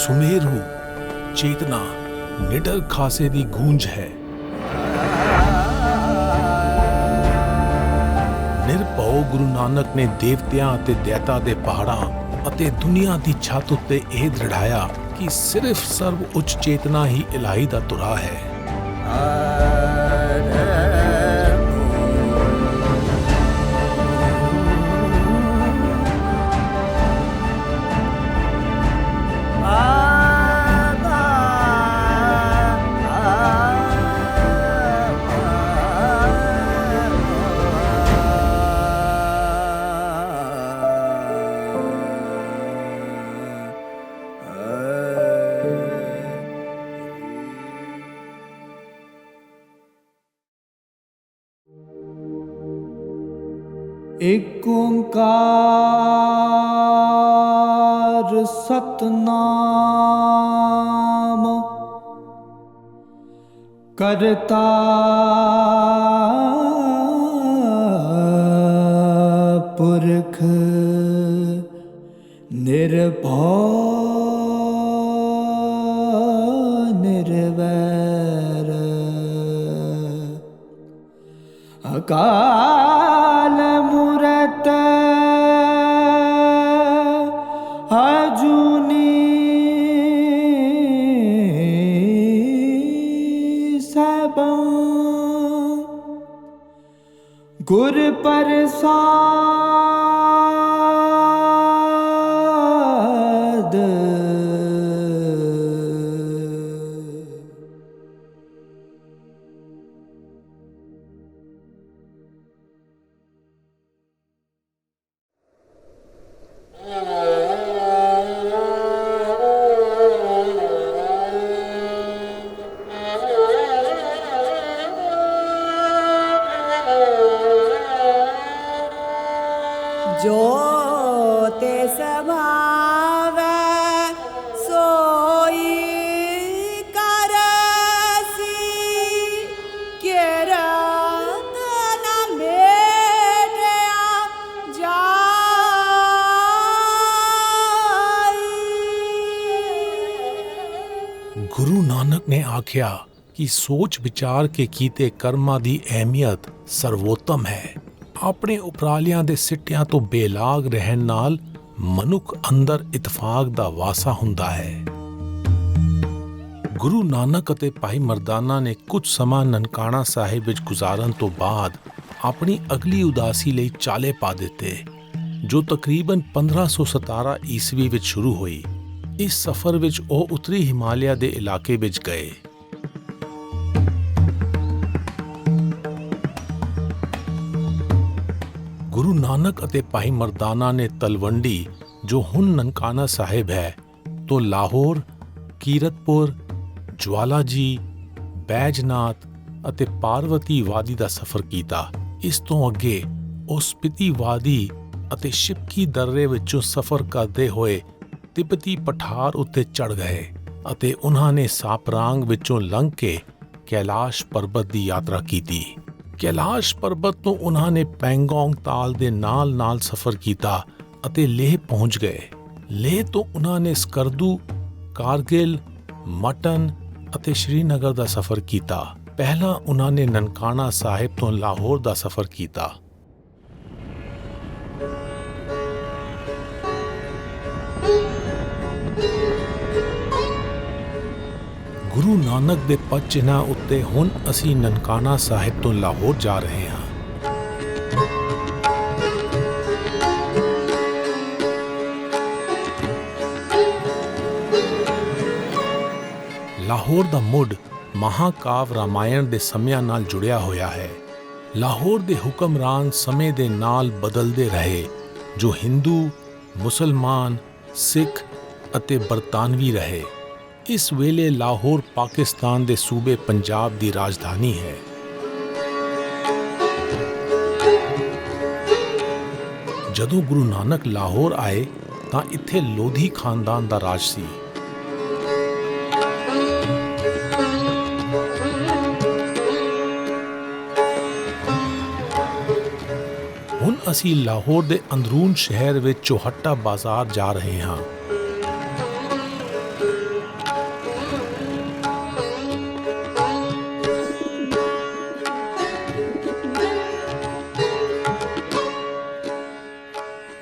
ਸੁਮੇਰੂ ਚੇਤਨਾ ਨਿਡਰ ਖਾਸੇ ਦੀ ਗੂੰਜ ਹੈ। ਨਿਰਭਉ ਗੁਰੂ ਨਾਨਕ ਨੇ ਦੇਵਤਿਆਂ ਅਤੇ ਦੈਤਾ ਦੇ ਪਹਾੜਾਂ ਅਤੇ ਦੁਨੀਆ ਦੀ ਛੱਤ ਉੱਤੇ ਇਹ ਦ੍ਰਿੜਾਇਆ ਕਿ ਸਿਰਫ ਸਰਵ ਉੱਚ ਚੇਤਨਾ ਹੀ ਇਲਾਹੀ ਦਾ ਧੁਰਾ ਹੈ। ਏਕ ਓੰਕਾਰ ਸਤਨਾਮ ਕਰਤਾ ਪੁਰਖ ਨਿਰਭਉ ਨਿਰਵੈਰ ਅਕਾਲ ਮੂਰਤ ਅਜੂਨੀ ਸਭੰ ਗੁਰ ਪ੍ਰਸਾਦ। ਜੋ ਤਿਸ ਭਾਵੈ ਸੋਈ ਕਰਸੀ ਕਿਰਤ ਨ ਮੇਟਿਆ ਜਾਈ। ਗੁਰੂ ਨਾਨਕ ਨੇ ਆਖਿਆ ਕਿ ਸੋਚ ਵਿਚਾਰ ਕੇ ਕੀਤੇ ਕਰਮਾਂ ਦੀ ਅਹਿਮੀਅਤ ਸਰਵੋਤਮ ਹੈ। ਆਪਣੇ ਉਪਰਾਲਿਆਂ ਦੇ ਸਿੱਟਿਆਂ ਤੋਂ ਬੇਲਾਗ ਰਹਿਣ ਨਾਲ ਮਨੁੱਖ ਅੰਦਰ ਇਤਫਾਕ ਦਾ ਵਾਸਾ ਹੁੰਦਾ ਹੈ। ਗੁਰੂ ਨਾਨਕ ਅਤੇ ਭਾਈ ਮਰਦਾਨਾ ਨੇ ਕੁਝ ਸਮਾਂ ਨਨਕਾਣਾ ਸਾਹਿਬ ਵਿੱਚ ਗੁਜ਼ਾਰਨ ਤੋਂ ਬਾਅਦ ਆਪਣੀ ਅਗਲੀ ਉਦਾਸੀ ਲਈ ਚਾਲੇ ਪਾ ਦਿੱਤੇ, ਜੋ ਤਕਰੀਬਨ 1517 ਈਸਵੀ ਵਿੱਚ ਸ਼ੁਰੂ ਹੋਈ। ਇਸ ਸਫ਼ਰ ਵਿੱਚ ਉਹ ਉੱਤਰੀ ਹਿਮਾਲਿਆ ਦੇ ਇਲਾਕੇ ਵਿੱਚ ਗਏ। ਗੁਰੂ ਨਾਨਕ ਅਤੇ ਭਾਈ ਮਰਦਾਨਾ ਨੇ ਤਲਵੰਡੀ, ਜੋ ਹੁਣ ਨਨਕਾਣਾ ਸਾਹਿਬ ਹੈ, ਤੋਂ ਲਾਹੌਰ, ਕੀਰਤਪੁਰ, ਜਵਾਲਾ ਜੀ, ਬੈਜਨਾਥ ਅਤੇ ਪਾਰਵਤੀ ਵਾਦੀ ਦਾ ਸਫ਼ਰ ਕੀਤਾ। ਇਸ ਤੋਂ ਅੱਗੇ ਉਹ ਸਪੀਤੀ ਵਾਦੀ ਅਤੇ ਸ਼ਿਪਕੀ ਦਰਰੇ ਵਿੱਚੋਂ ਸਫ਼ਰ ਕਰਦੇ ਹੋਏ ਤਿੱਬਤੀ ਪਠਾਰ ਉੱਤੇ ਚੜ੍ਹ ਗਏ ਅਤੇ ਉਹਨਾਂ ਨੇ ਸਾਪਰਾਂਗ ਵਿੱਚੋਂ ਲੰਘ ਕੇ ਕੈਲਾਸ਼ ਪਰਬਤ ਦੀ ਯਾਤਰਾ ਕੀਤੀ। ਕੈਲਾਸ਼ ਪਰਬਤ ਤੋਂ ਉਹਨਾਂ ਨੇ ਪੈਂਗੋਂਗ ਤਾਲ ਦੇ ਨਾਲ-ਨਾਲ ਸਫ਼ਰ ਕੀਤਾ ਅਤੇ ਲੇਹ ਪਹੁੰਚ ਗਏ। ਲੇਹ ਤੋਂ ਉਹਨਾਂ ਨੇ ਸਕਰਦੂ, ਕਾਰਗਿਲ, ਮਟਨ ਅਤੇ ਸ਼੍ਰੀਨਗਰ ਦਾ ਸਫ਼ਰ ਕੀਤਾ। ਪਹਿਲਾਂ ਉਹਨਾਂ ਨੇ ਨਨਕਾਣਾ ਸਾਹਿਬ ਤੋਂ ਲਾਹੌਰ ਦਾ ਸਫ਼ਰ ਕੀਤਾ। ਗੁਰੂ ਨਾਨਕ ਦੇ ਪਦ ਚਿੰਨ੍ਹਾਂ ਉੱਤੇ ਹੁਣ ਅਸੀਂ ਨਨਕਾਣਾ ਸਾਹਿਬ ਤੋਂ ਲਾਹੌਰ ਜਾ ਰਹੇ ਹਾਂ। ਲਾਹੌਰ ਦਾ ਮੁੱਢ ਮਹਾਕਾਵ ਰਾਮਾਇਣ ਦੇ ਸਮਿਆਂ ਨਾਲ ਜੁੜਿਆ ਹੋਇਆ ਹੈ। ਲਾਹੌਰ ਦੇ ਹੁਕਮਰਾਨ ਸਮੇਂ ਦੇ ਨਾਲ ਬਦਲਦੇ ਰਹੇ, ਜੋ ਹਿੰਦੂ, ਮੁਸਲਮਾਨ, ਸਿੱਖ ਅਤੇ ਬਰਤਾਨਵੀ ਰਹੇ। ਇਸ ਵੇਲੇ ਲਾਹੌਰ ਪਾਕਿਸਤਾਨ ਦੇ ਸੂਬੇ ਪੰਜਾਬ ਦੀ ਰਾਜਧਾਨੀ ਹੈ। ਜਦੋਂ ਗੁਰੂ ਨਾਨਕ ਲਾਹੌਰ ਆਏ ਤਾਂ ਇੱਥੇ ਲੋਧੀ ਖਾਨਦਾਨ ਦਾ ਰਾਜ ਸੀ। ਹੁਣ ਅਸੀਂ ਲਾਹੌਰ ਦੇ ਅੰਦਰੂਨ ਸ਼ਹਿਰ ਵਿੱਚ ਚੌਹੱਟਾ ਬਾਜ਼ਾਰ ਜਾ ਰਹੇ ਹਾਂ।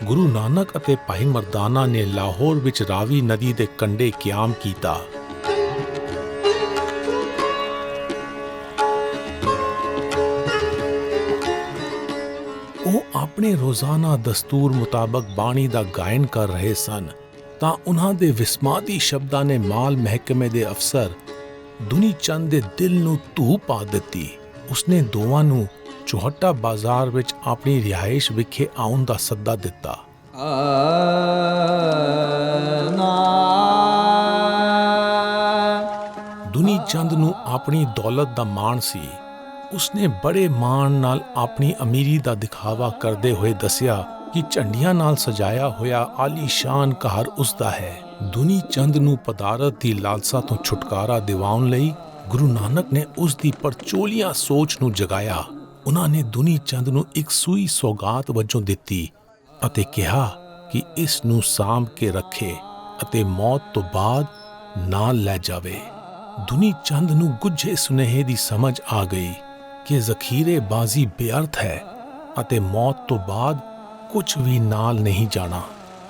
ਗੁਰੂ ਨਾਨਕ ਅਤੇ ਭਾਈ ਮਰਦਾਨਾ ਨੇ ਲਾਹੌਰ ਵਿੱਚ ਰਾਵੀ ਨਦੀ ਦੇ ਕੰਢੇ ਕਿਆਮ ਕੀਤਾ। ਉਹ ਆਪਣੇ ਰੋਜ਼ਾਨਾ ਦਸਤੂਰ ਮੁਤਾਬਕ ਬਾਣੀ ਦਾ ਗਾਇਨ ਕਰ ਰਹੇ ਸਨ ਤਾਂ ਉਹਨਾਂ ਦੇ ਵਿਸਮਾਦੀ ਸ਼ਬਦਾਂ ਨੇ ਮਾਲ ਮਹਿਕਮੇ ਦੇ ਅਫਸਰ ਦੁਨੀ ਚੰਦ ਦੇ ਦਿਲ ਨੂੰ ਧੂ ਪਾ ਦਿੱਤੀ। ਉਸਨੇ ਦੋਵਾਂ ਨੂੰ ਚੌਹਟਾ ਬਾਜ਼ਾਰ ਵਿੱਚ ਆਪਣੀ ਰਿਹਾਇਸ਼ ਵਿਖੇ ਆਉਣ ਦਾ ਸੱਦਾ ਦਿੱਤਾ। ਦੁਨੀ ਚੰਦ ਨੂੰ ਆਪਣੀ ਦੌਲਤ ਦਾ ਮਾਣ ਸੀ। ਉਸਨੇ ਬੜੇ ਮਾਣ ਨਾਲ ਆਪਣੀ ਅਮੀਰੀ ਦਾ ਦਿਖਾਵਾ ਕਰਦੇ ਹੋਏ ਦੱਸਿਆ ਕਿ ਝੰਡੀਆਂ ਨਾਲ ਸਜਾਇਆ ਹੋਇਆ ਆਲੀਸ਼ਾਨ ਘਰ ਉਸਦਾ ਹੈ। ਦੁਨੀ ਚੰਦ ਨੂੰ ਪਦਾਰਤ ਦੀ ਲਾਲਸਾ ਤੋਂ ਛੁਟਕਾਰਾ ਦਿਵਾਉਣ ਲਈ ਗੁਰੂ ਨਾਨਕ ਨੇ ਉਸ ਦੀ ਪਰਚੋਲੀਆਂ ਸੋਚ ਨੂੰ ਜਗਾਇਆ। ਉਹਨਾਂ ਨੇ ਦੁਨੀ ਚੰਦ ਨੂੰ ਇੱਕ ਸੂਈ ਸੌਗਾਤ ਵਜੋਂ ਦਿੱਤੀ ਅਤੇ ਕਿਹਾ ਕਿ ਇਸ ਨੂੰ ਸਾਂਭ ਕੇ ਰੱਖੇ ਅਤੇ ਮੌਤ ਤੋਂ ਬਾਅਦ ਨਾਲ ਲੈ ਜਾਵੇ। ਦੁਨੀ ਚੰਦ ਨੂੰ ਗੁੱਝੇ ਸੁਨੇਹੇ ਦੀ ਸਮਝ ਆ ਗਈ ਕਿ ਜ਼ਖੀਰੇਬਾਜ਼ੀ ਬੇਅਰਥ ਹੈ ਅਤੇ ਮੌਤ ਤੋਂ ਬਾਅਦ ਕੁਝ ਵੀ ਨਾਲ ਨਹੀਂ ਜਾਣਾ।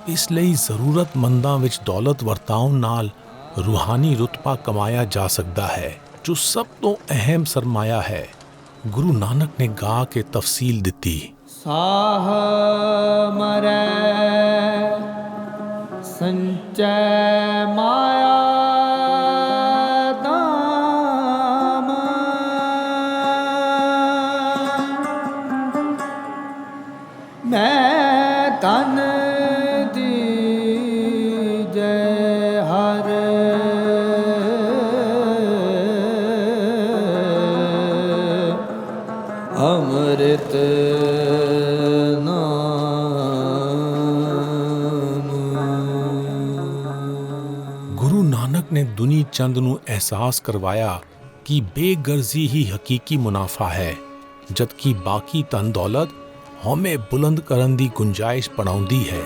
ਇਸ ਲਈ ਜ਼ਰੂਰਤਮੰਦਾਂ ਵਿੱਚ ਦੌਲਤ ਵਰਤਾਉਣ ਨਾਲ ਰੂਹਾਨੀ ਰੁਤਬਾ ਕਮਾਇਆ ਜਾ ਸਕਦਾ ਹੈ, ਜੋ ਸਭ ਤੋਂ ਅਹਿਮ ਸਰਮਾਇਆ ਹੈ। ਗੁਰੂ ਨਾਨਕ ਨੇ ਗਾ ਕੇ ਤਫਸੀਲ ਦਿੱਤੀ। ਸਾਹ ਮਰੈ ਸੰਚੈ ਮਾਇਆ ਦਾਮ, ਮੈਂ ਤਨ ਦੀ ਜੈ ਹਰ ਅੰਮ੍ਰਿਤ ਗੁਰੂ ਨਾਨਕ ਨੇ ਦੁਨੀ ਚੰਦ ਨੂੰ ਅਹਿਸਾਸ ਕਰਵਾਇਆ ਕਿ ਬੇਗਰਜ਼ੀ ਹੀ ਹਕੀਕੀ ਮੁਨਾਫਾ ਹੈ, ਜਦਕਿ ਬਾਕੀ ਧਨ ਦੌਲਤ ਹਉਮੈ ਬੁਲੰਦ ਕਰਨ ਦੀ ਗੁੰਜਾਇਸ਼ ਬਣਾਉਂਦੀ ਹੈ।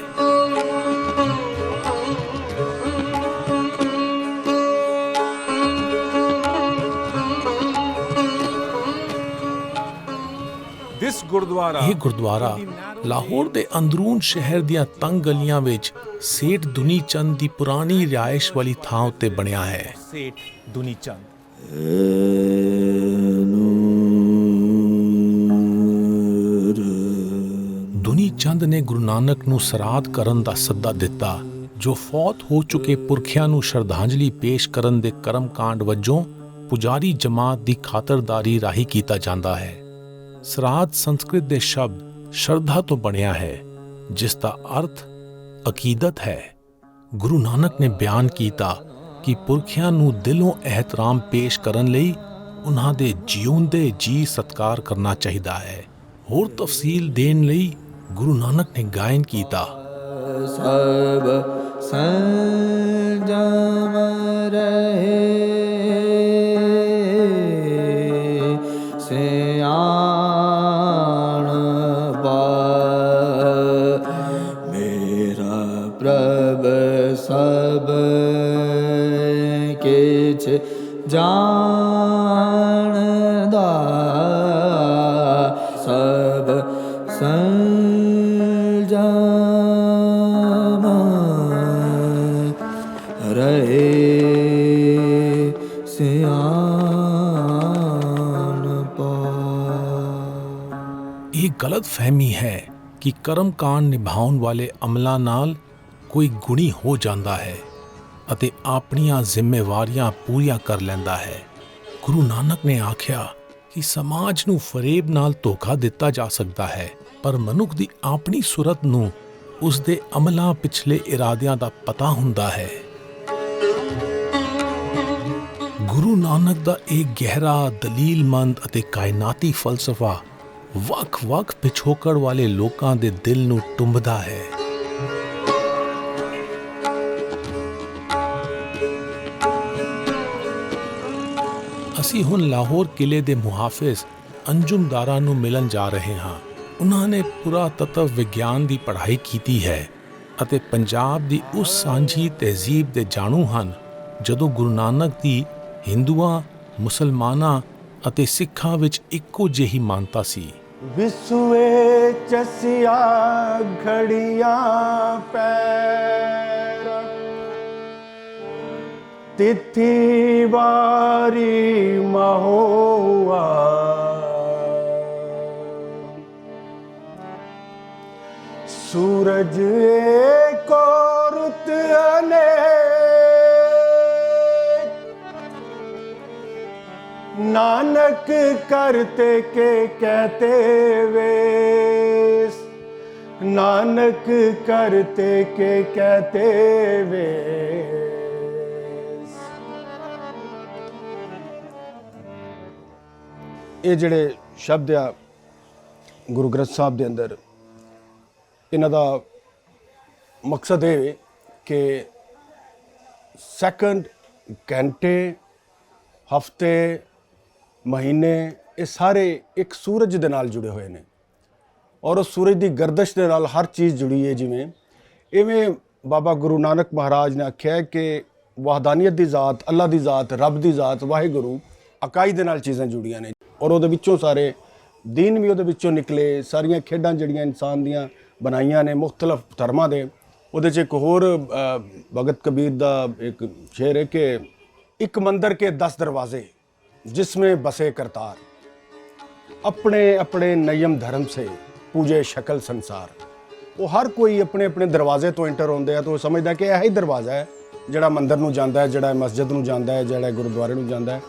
ਇਹ ਗੁਰਦੁਆਰਾ ਲਾਹੌਰ ਦੇ ਅੰਦਰੂਨ ਸ਼ਹਿਰ ਦੀਆਂ ਤੰਗ ਗਲੀਆਂ ਵਿੱਚ ਸੇਠ ਦੁਨੀ ਚੰਦ ਦੀ ਪੁਰਾਣੀ ਰਿਹਾਇਸ਼ ਵਾਲੀ ਥਾਂ ਉੱਤੇ ਬਣਿਆ ਹੈ। ਸੇਠ ਦੁਨੀ ਚੰਦ ਦੁਨੀ ਚੰਦ ਨੇ ਗੁਰੂ ਨਾਨਕ ਨੂੰ ਸਰਾਧ ਕਰਨ ਦਾ ਸੱਦਾ ਦਿੱਤਾ, ਜੋ ਫੌਤ ਹੋ ਚੁੱਕੇ ਪੁਰਖਿਆਂ ਨੂੰ ਸ਼ਰਧਾਂਜਲੀ ਪੇਸ਼ ਕਰਨ ਦੇ ਕਰਮਕਾਂਡ ਵਜੋਂ ਪੁਜਾਰੀ ਜਮਾਤ ਦੀ ਖਾਤਰਦਾਰੀ ਰਾਹੀਂ ਕੀਤਾ ਜਾਂਦਾ ਹੈ। ਸਰਾਧ ਸੰਸਕ੍ਰਿਤ ਦੇ ਸ਼ਬਦ ਸ਼ਰਧਾ ਤੋਂ ਬਣਿਆ ਹੈ, ਜਿਸ ਦਾ ਅਰਥ ਅਕੀਦਤ ਹੈ। ਗੁਰੂ ਨਾਨਕ ਨੇ ਬਿਆਨ ਕੀਤਾ ਕਿ ਪੁਰਖਿਆਂ ਨੂੰ ਦਿਲੋਂ ਇਹਤਰਾਮ ਪੇਸ਼ ਕਰਨ ਲਈ ਉਹਨਾਂ ਦੇ ਜਿਉਂਦੇ ਜੀ ਸਤਕਾਰ ਕਰਨਾ ਚਾਹੀਦਾ ਹੈ। ਹੋਰ ਤਫਸੀਲ ਦੇਣ ਲਈ ਗੁਰੂ ਨਾਨਕ ਨੇ ਗਾਇਨ ਕੀਤਾ। ਸਭ ਸੰਜਮ ਰਹੇ ਸਿਆਣ ਬਾ ਮੇਰਾ ਪ੍ਰਭ ਸਭ ਕਿਛ ਜਾਣਦਾ ਸਭ ਸੰਜਮ ਰਹੇ ਸਿਆਣ ਪਾ। ਇਹ ਗਲਤ ਫਹਿਮੀ ਹੈ ਕਿ ਕਰਮਕਾਂਡ ਨਿਭਾਉਣ ਵਾਲੇ ਅਮਲਾਂ ਨਾਲ ਕੋਈ ਗੁਣੀ ਹੋ ਜਾਂਦਾ ਹੈ ਅਤੇ ਆਪਣੀਆਂ ਜ਼ਿੰਮੇਵਾਰੀਆਂ ਪੂਰੀਆਂ ਕਰ ਲੈਂਦਾ ਹੈ। ਗੁਰੂ ਨਾਨਕ ਨੇ ਆਖਿਆ ਕਿ ਸਮਾਜ ਨੂੰ ਫਰੇਬ ਨਾਲ ਧੋਖਾ ਦਿੱਤਾ ਜਾ ਸਕਦਾ ਹੈ, ਪਰ ਮਨੁੱਖ ਦੀ ਆਪਣੀ ਸੁਰਤ ਨੂੰ ਉਸ ਦੇ ਅਮਲਾਂ ਪਿਛਲੇ ਇਰਾਦਿਆਂ ਦਾ ਪਤਾ ਹੁੰਦਾ ਹੈ। ਗੁਰੂ ਨਾਨਕ ਦਾ ਇਹ ਗਹਿਰਾ, ਦਲੀਲਮੰਦ ਅਤੇ ਕਾਇਨਾਤੀ ਫਲਸਫਾ ਵੱਖ-ਵੱਖ ਪਿਛੋਕੜ ਵਾਲੇ ਲੋਕਾਂ ਦੇ ਦਿਲ ਨੂੰ ਟੁੰਬਦਾ ਹੈ। ਅਸੀਂ ਹੁਣ ਲਾਹੌਰ ਕਿਲੇ ਦੇ ਮੁਹਾਫਿਜ਼ ਅੰਜੁਮਦਾਰਾਂ ਨੂੰ ਮਿਲਣ ਜਾ ਰਹੇ ਹਾਂ। ਉਹਨਾਂ ਨੇ ਪੁਰਾਤਤਵ ਵਿਗਿਆਨ ਦੀ ਪੜ੍ਹਾਈ ਕੀਤੀ ਹੈ ਅਤੇ ਪੰਜਾਬ ਦੀ ਉਸ ਸਾਂਝੀ ਤਹਿਜ਼ੀਬ ਦੇ ਜਾਣੂ ਹਨ ਜਦੋਂ ਗੁਰੂ ਨਾਨਕ ਦੀ ਹਿੰਦੂਆਂ, ਮੁਸਲਮਾਨਾਂ ਅਤੇ ਸਿੱਖਾਂ ਵਿੱਚ ਇੱਕੋ ਜਿਹੀ ਮਾਨਤਾ ਸੀ। ਵਿਸਵੇ ਚਸਿਆ ਘੜੀਆਂ ਪੈਰ ਤਿਥੀ ਵਾਰੀ ਮਹੋਆ ਸੂਰਜ ਏਕੋ ਰੁੱਤ ਅਨੇਕ ਨਾਨਕ ਕਰਤੇ ਕੇ ਕਹਤੇ ਵੇਸ ਨਾਨਕ ਕਰਤੇ ਕੇ ਕਹਤੇ ਵੇਸ। ਇਹ ਜਿਹੜੇ ਸ਼ਬਦ ਆ ਗੁਰੂ ਗ੍ਰੰਥ ਸਾਹਿਬ ਦੇ ਅੰਦਰ, ਇਹਨਾਂ ਦਾ ਮਕਸਦ ਇਹ ਕਿ ਸੈਕਿੰਡ, ਘੰਟੇ, ਹਫਤੇ, ਮਹੀਨੇ ਇਹ ਸਾਰੇ ਇੱਕ ਸੂਰਜ ਦੇ ਨਾਲ ਜੁੜੇ ਹੋਏ ਨੇ ਔਰ ਉਸ ਸੂਰਜ ਦੀ ਗਰਦਸ਼ ਦੇ ਨਾਲ ਹਰ ਚੀਜ਼ ਜੁੜੀ ਹੈ। ਇਵੇਂ ਬਾਬਾ ਗੁਰੂ ਨਾਨਕ ਮਹਾਰਾਜ ਨੇ ਆਖਿਆ ਕਿ ਵਹਦਾਨੀਅਤ ਦੀ ਜ਼ਾਤ, ਅੱਲਾ ਦੀ ਜ਼ਾਤ, ਰੱਬ ਦੀ ਜ਼ਾਤ, ਵਾਹਿਗੁਰੂ ਅਕਾਈ ਦੇ ਨਾਲ ਚੀਜ਼ਾਂ ਜੁੜੀਆਂ ਨੇ ਔਰ ਉਹਦੇ ਵਿੱਚੋਂ ਸਾਰੇ ਦੀਨ ਵੀ ਉਹਦੇ ਵਿੱਚੋਂ ਨਿਕਲੇ। ਸਾਰੀਆਂ ਖੇਡਾਂ ਜਿਹੜੀਆਂ ਇਨਸਾਨ ਦੀਆਂ ਬਣਾਈਆਂ ਨੇ ਮੁਖਤਲਫ ਧਰਮਾਂ ਦੇ, ਉਹਦੇ 'ਚ ਇੱਕ ਹੋਰ ਭਗਤ ਕਬੀਰ ਦਾ ਇੱਕ ਸ਼ੇਰ ਹੈ ਕਿ ਇੱਕ ਮੰਦਰ ਕੇ 10 ਦਰਵਾਜ਼ੇ जिसमें बसे करतार अपने अपने नियम धर्म से पूजे शक्ल संसार। वो हर कोई अपने अपने दरवाजे तो एंटर होंदे है तो समझदा कि यही दरवाज़ा है जिहड़ा मंदिर नूं जांदा है, जिहड़ा मस्जिद नूं जांदा है, जिहड़ा गुरुद्वारे नूं जांदा है।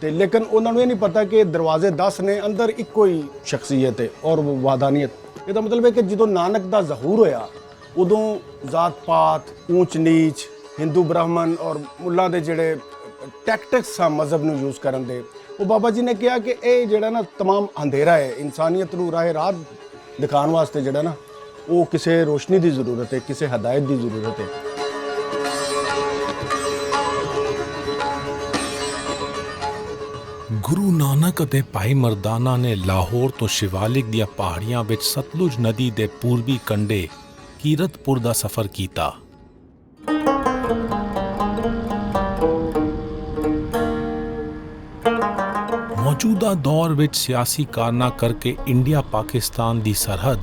ते लेकिन उन्हां नूं ये नहीं पता कि दरवाजे 10 ने, अंदर इक्को ही शख्सियत है और वो वादानियत। इसदा मतलब है कि जदों नानक दा ज़हूर होया उदों जात पात, ऊंच नीच, हिंदू ब्राह्मण और मुल्लां दे जिहड़े टैक्टिक्स आ मजहब ਨੂੰ ਯੂਜ਼ ਕਰਨ ਦੇ, ਉਹ ਬਾਬਾ ਜੀ ਨੇ ਕਿਹਾ ਕਿ ਇਹ ਜਿਹੜਾ ਨਾ तमाम ਅੰਧੇਰਾ ਹੈ, ਇਨਸਾਨੀਅਤ ਨੂੰ ਰਾਹ ਦਿਖਾਉਣ ਵਾਸਤੇ ਜਿਹੜਾ ਨਾ ਉਹ ਕਿਸੇ ਰੋਸ਼ਨੀ ਦੀ ਜ਼ਰੂਰਤ ਹੈ, ਕਿਸੇ ਹਦਾਇਤ ਦੀ ਜ਼ਰੂਰਤ ਹੈ। ਗੁਰੂ ਨਾਨਕ ਅਤੇ ਭਾਈ ਮਰਦਾਨਾ ਨੇ ਲਾਹੌਰ ਤੋਂ ਸ਼ਿਵਾਲਿਕ ਦੀਆਂ ਪਹਾੜੀਆਂ ਵਿੱਚ ਸਤਲੁਜ ਨਦੀ ਦੇ ਪੂਰਬੀ ਕੰਢੇ ਕੀਰਤਪੁਰ ਦਾ ਸਫ਼ਰ ਕੀਤਾ। ਮੌਜੂਦਾ ਦੌਰ ਵਿੱਚ ਸਿਆਸੀ ਕਾਰਨਾਂ ਕਰਕੇ ਇੰਡੀਆ ਪਾਕਿਸਤਾਨ ਦੀ ਸਰਹੱਦ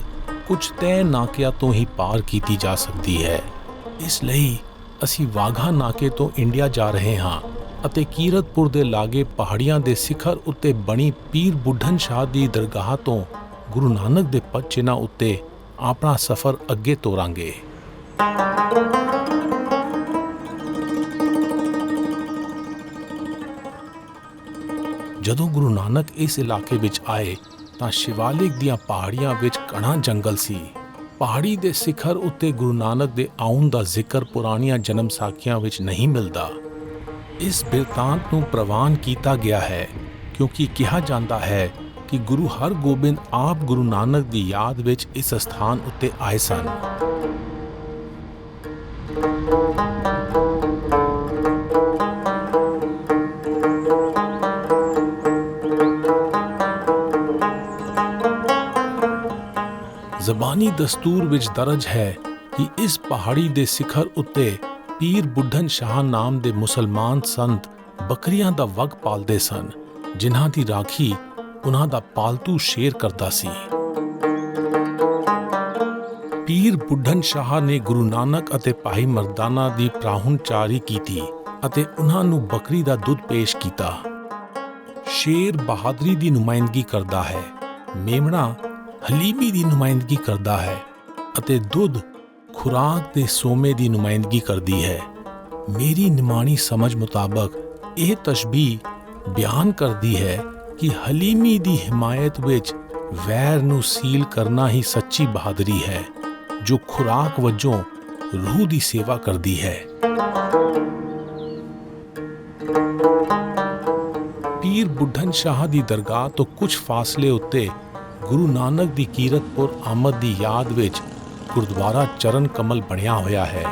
ਕੁਝ ਤੈਅ ਨਾਕਿਆਂ ਤੋਂ ਹੀ ਪਾਰ ਕੀਤੀ ਜਾ ਸਕਦੀ ਹੈ। ਇਸ ਲਈ ਅਸੀਂ ਵਾਘਾ ਨਾਕੇ ਤੋਂ ਇੰਡੀਆ ਜਾ ਰਹੇ ਹਾਂ ਅਤੇ ਕੀਰਤਪੁਰ ਦੇ ਲਾਗੇ ਪਹਾੜੀਆਂ ਦੇ ਸਿਖਰ ਉੱਤੇ ਬਣੀ ਪੀਰ ਬੁੱਢਨ ਸ਼ਾਹ ਦੀ ਦਰਗਾਹ ਤੋਂ ਗੁਰੂ ਨਾਨਕ ਦੇ ਪਦ ਚਿੰਨ੍ਹਾਂ ਉੱਤੇ ਆਪਣਾ ਸਫ਼ਰ ਅੱਗੇ ਤੋਰਾਂਗੇ। ਜਦੋਂ ਗੁਰੂ ਨਾਨਕ ਇਸ ਇਲਾਕੇ ਵਿੱਚ ਆਏ ਤਾਂ ਸ਼ਿਵਾਲਿਕ ਦੀਆਂ ਪਹਾੜੀਆਂ ਵਿੱਚ ਘਣਾ ਜੰਗਲ ਸੀ। ਪਹਾੜੀ ਦੇ ਸਿਖਰ ਉੱਤੇ ਗੁਰੂ ਨਾਨਕ ਦੇ ਆਉਣ ਦਾ ਜ਼ਿਕਰ ਪੁਰਾਣੀਆਂ ਜਨਮ ਸਾਖੀਆਂ ਵਿੱਚ ਨਹੀਂ ਮਿਲਦਾ। ਇਸ ਬਿਰਤਾਂਤ ਨੂੰ ਪ੍ਰਵਾਨ ਕੀਤਾ ਗਿਆ ਹੈ ਕਿਉਂਕਿ ਕਿਹਾ ਜਾਂਦਾ ਹੈ ਕਿ ਗੁਰੂ ਹਰਗੋਬਿੰਦ ਆਪ ਗੁਰੂ ਨਾਨਕ ਦੀ ਯਾਦ ਵਿੱਚ ਇਸ ਸਥਾਨ ਉੱਤੇ ਆਏ ਸਨ। ਜ਼ਬਾਨੀ ਦਸਤੂਰ ਵਿੱਚ ਦਰਜ ਹੈ ਕਿ ਇਸ ਪਹਾੜੀ ਦੇ ਸਿਖਰ ਉੱਤੇ ਪੀਰ ਬੁੱਢਨ ਸ਼ਾਹ ਨਾਮ ਦੇ ਮੁਸਲਮਾਨ ਸੰਤ ਬੱਕਰੀਆਂ ਦਾ ਵਗ ਪਾਲਦੇ ਸਨ, ਜਿਨ੍ਹਾਂ ਦੀ ਰਾਖੀ ਉਹਨਾਂ ਦਾ ਪਾਲਤੂ ਸ਼ੇਰ ਕਰਦਾ ਸੀ। ਪੀਰ ਬੁੱਢਨ ਸ਼ਾਹ ਨੇ ਗੁਰੂ ਨਾਨਕ ਅਤੇ ਭਾਈ ਮਰਦਾਨਾ ਦੀ ਪ੍ਰਾਹੁਣਚਾਰੀ ਕੀਤੀ ਅਤੇ ਉਹਨਾਂ ਨੂੰ ਬੱਕਰੀ ਦਾ ਦੁੱਧ ਪੇਸ਼ ਕੀਤਾ। ਸ਼ੇਰ ਬਹਾਦਰੀ ਦੀ ਨੁਮਾਇੰਦਗੀ ਕਰਦਾ ਹੈ, ਮੇਮਣਾ ਹਲੀਮੀ ਦੀ ਨੁਮਾਇੰਦਗੀ ਕਰਦਾ ਹੈ ਅਤੇ ਦੁੱਧ ਖੁਰਾਕ ਦੇ ਸੋਮੇ ਦੀ ਨੁਮਾਇੰਦਗੀ ਕਰਦੀ ਹੈ। ਮੇਰੀ ਨਿਮਾਣੀ ਸਮਝ ਮੁਤਾਬਕ ਇਹ ਤਸ਼ਬੀਹ ਬਿਆਨ ਕਰਦੀ ਹੈ ਕਿ ਹਲੀਮੀ ਦੀ ਹਿਮਾਇਤ ਵਿੱਚ ਵੈਰ ਨੂੰ ਸੀਲ ਕਰਨਾ ਹੀ ਸੱਚੀ ਬਹਾਦਰੀ ਹੈ, ਜੋ ਖੁਰਾਕ ਵਜੋਂ ਰੂਹ ਦੀ ਸੇਵਾ ਕਰਦੀ ਹੈ। ਪੀਰ ਬੁੱਢਨ ਸ਼ਾਹ ਦੀ ਦਰਗਾਹ ਤੋਂ ਕੁਝ ਫਾਸਲੇ ਉੱਤੇ ਗੁਰੂ ਨਾਨਕ ਦੀ ਕੀਰਤਪੁਰ ਆਮਦ ਦੀ ਯਾਦ ਵਿੱਚ ਗੁਰਦੁਆਰਾ ਚਰਨ ਕਮਲ ਬਣਿਆ ਹੋਇਆ ਹੈ।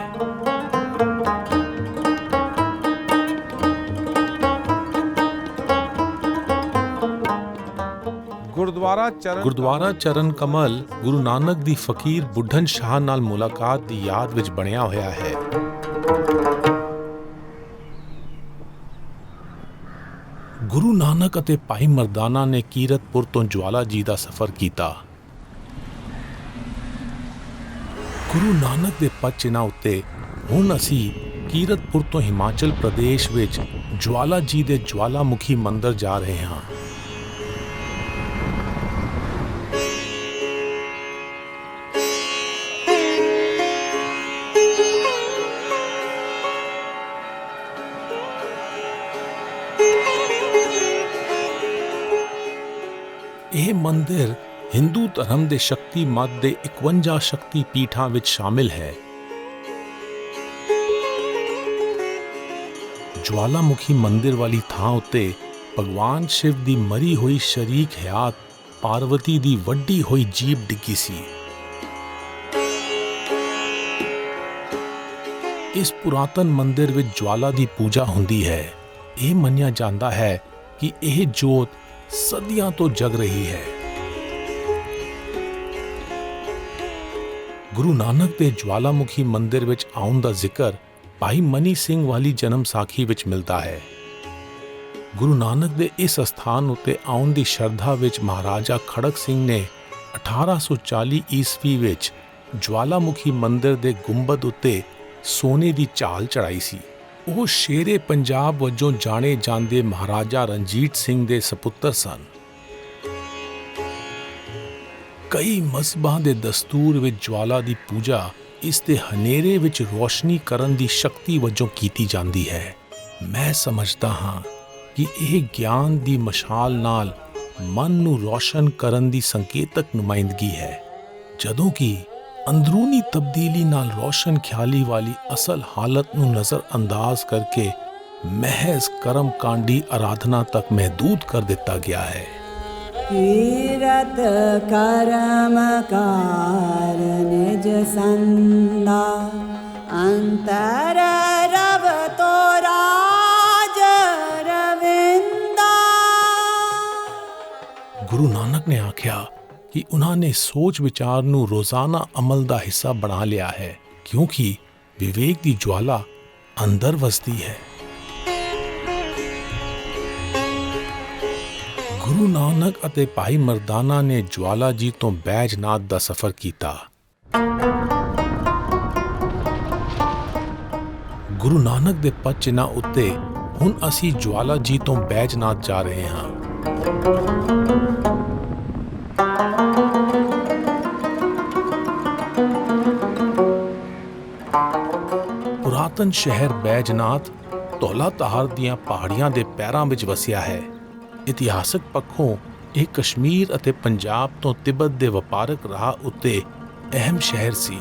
ਗੁਰਦੁਆਰਾ ਚਰਨ ਕਮਲ ਗੁਰੂ ਨਾਨਕ ਦੀ ਫਕੀਰ ਬੁੱਢਨ ਸ਼ਾਹ ਨਾਲ ਮੁਲਾਕਾਤ ਦੀ ਯਾਦ ਵਿੱਚ ਬਣਿਆ ਹੋਇਆ ਹੈ। ਗੁਰੂ ਨਾਨਕ ਅਤੇ ਭਾਈ ਮਰਦਾਨਾ ਨੇ ਕੀਰਤਪੁਰ ਤੋਂ ਜਵਾਲਾ ਜੀ ਦਾ ਸਫ਼ਰ ਕੀਤਾ। ਗੁਰੂ ਨਾਨਕ ਦੇ ਪਦ ਚਿੰਨ੍ਹਾਂ ਉੱਤੇ ਹੁਣ ਅਸੀਂ ਕੀਰਤਪੁਰ ਤੋਂ ਹਿਮਾਚਲ ਪ੍ਰਦੇਸ਼ ਵਿੱਚ ਜਵਾਲਾ ਜੀ ਦੇ ਜਵਾਲਾਮੁਖੀ ਮੰਦਿਰ ਜਾ ਰਹੇ ਹਾਂ। ਇਹ ਮੰਦਿਰ ਹਿੰਦੂ ਧਰਮ ਦੇ ਸ਼ਕਤੀ ਮਤ ਦੇ 51 ਸ਼ਕਤੀ ਪੀਠਾਂ ਵਿੱਚ ਸ਼ਾਮਿਲ ਹੈ। ਜਵਾਲਾਮੁਖੀ ਮੰਦਿਰ ਵਾਲੀ ਥਾਂ ਉੱਤੇ ਭਗਵਾਨ ਸ਼ਿਵ ਦੀ ਮਰੀ ਹੋਈ ਸ਼ਰੀਕ ਹਯਾਤ ਪਾਰਵਤੀ ਦੀ ਵੱਡੀ ਹੋਈ ਜੀਭ ਡਿੱਗੀ ਸੀ। ਇਸ ਪੁਰਾਤਨ ਮੰਦਿਰ ਵਿੱਚ ਜਵਾਲਾ ਦੀ ਪੂਜਾ ਹੁੰਦੀ ਹੈ। ਇਹ ਮੰਨਿਆ ਜਾਂਦਾ ਹੈ ਕਿ ਇਹ ਜੋਤ ਸਦੀਆਂ ਤੋਂ ਜਗ ਰਹੀ ਹੈ। ਗੁਰੂ ਨਾਨਕ ਦੇ ਜਵਾਲਾਮੁਖੀ ਮੰਦਿਰ ਵਿੱਚ ਆਉਣ ਦਾ ਜ਼ਿਕਰ ਭਾਈ ਮਨੀ ਸਿੰਘ ਵਾਲੀ ਜਨਮ ਸਾਖੀ ਵਿੱਚ ਮਿਲਦਾ ਹੈ। ਗੁਰੂ ਨਾਨਕ ਦੇ ਇਸ ਸਥਾਨ ਉੱਤੇ ਆਉਣ ਦੀ ਸ਼ਰਧਾ ਵਿੱਚ ਮਹਾਰਾਜਾ ਖੜਕ ਸਿੰਘ ਨੇ 1840 ਈਸਵੀ ਵਿੱਚ ਜਵਾਲਾਮੁਖੀ ਮੰਦਿਰ ਦੇ ਗੁੰਬਦ ਉੱਤੇ ਸੋਨੇ ਦੀ ਝਾਲ ਚੜਾਈ ਸੀ। ਉਹ ਸ਼ੇਰੇ ਪੰਜਾਬ ਵਜੋਂ ਜਾਣੇ ਜਾਂਦੇ ਮਹਾਰਾਜਾ ਰਣਜੀਤ ਸਿੰਘ ਦੇ ਸਪੁੱਤਰ ਸਨ। ਕਈ ਮਜ਼ਹਬਾਂ ਦੇ ਦਸਤੂਰ ਵਿੱਚ ਜਵਾਲਾ ਦੀ ਪੂਜਾ ਇਸ ਦੇ ਹਨੇਰੇ ਵਿੱਚ ਰੋਸ਼ਨੀ ਕਰਨ ਦੀ ਸ਼ਕਤੀ ਵਜੋਂ ਕੀਤੀ ਜਾਂਦੀ ਹੈ। ਮੈਂ ਸਮਝਦਾ ਹਾਂ ਕਿ ਇਹ ਗਿਆਨ ਦੀ ਮਸ਼ਾਲ ਨਾਲ ਮਨ ਨੂੰ ਰੋਸ਼ਨ ਕਰਨ ਦੀ ਸੰਕੇਤਕ ਨੁਮਾਇੰਦਗੀ ਹੈ, ਜਦੋਂ ਕਿ ਅੰਦਰੂਨੀ ਤਬਦੀਲੀ ਨਾਲ ਰੋਸ਼ਨ ਖਿਆਲੀ ਵਾਲੀ ਅਸਲ ਹਾਲਤ ਨੂੰ ਨਜ਼ਰ ਅੰਦਾਜ਼ ਕਰਕੇ ਮਹਿਜ਼ ਕਰਮ ਕਾਂਡੀ ਆਰਾਧਨਾ ਤੱਕ ਮਹਿਦੂਦ ਕਰ ਦਿੱਤਾ ਗਿਆ ਹੈ। ਕੀਰਤ ਕਰਮ ਕਾਰ ਨਿਜ ਸੰਦਾ ਅੰਤਰ ਰਵ ਤੋ ਰਾਜ ਰਵਿੰਦਾ। ਗੁਰੂ ਨਾਨਕ ਨੇ ਆਖਿਆ ਕਿ ਉਹਨਾਂ ਨੇ ਸੋਚ ਵਿਚਾਰ ਨੂੰ ਰੋਜ਼ਾਨਾ ਅਮਲ ਦਾ ਹਿੱਸਾ ਬਣਾ ਲਿਆ ਹੈ, ਕਿਉਂਕਿ ਵਿਵੇਕ ਦੀ ਜਵਾਲਾ ਅੰਦਰ ਵਸਦੀ ਹੈ। ਗੁਰੂ ਨਾਨਕ ਅਤੇ ਭਾਈ ਮਰਦਾਨਾ ਨੇ ਜਵਾਲਾ ਜੀ ਤੋਂ ਬੈਜਨਾਥ ਦਾ ਸਫ਼ਰ ਕੀਤਾ। ਗੁਰੂ ਨਾਨਕ ਦੇ ਪਦ ਚਿੰਨ੍ਹਾਂ ਉੱਤੇ ਹੁਣ ਅਸੀਂ ਜਵਾਲਾ ਜੀ ਤੋਂ ਬੈਜਨਾਥ ਜਾ ਰਹੇ ਹਾਂ। ਪੁਰਾਤਨ ਸ਼ਹਿਰ ਬੈਜਨਾਥ ਧੌਲਾ ਤਹਾਰ ਦੀਆਂ ਪਹਾੜੀਆਂ ਦੇ ਪੈਰਾਂ ਵਿੱਚ ਵਸਿਆ ਹੈ। ਇਤਿਹਾਸਕ ਪੱਖੋਂ ਇਹ ਕਸ਼ਮੀਰ ਅਤੇ ਪੰਜਾਬ ਤੋਂ ਤਿੱਬਤ ਦੇ ਵਪਾਰਕ ਰਾਹ ਉੱਤੇ ਅਹਿਮ ਸ਼ਹਿਰ ਸੀ।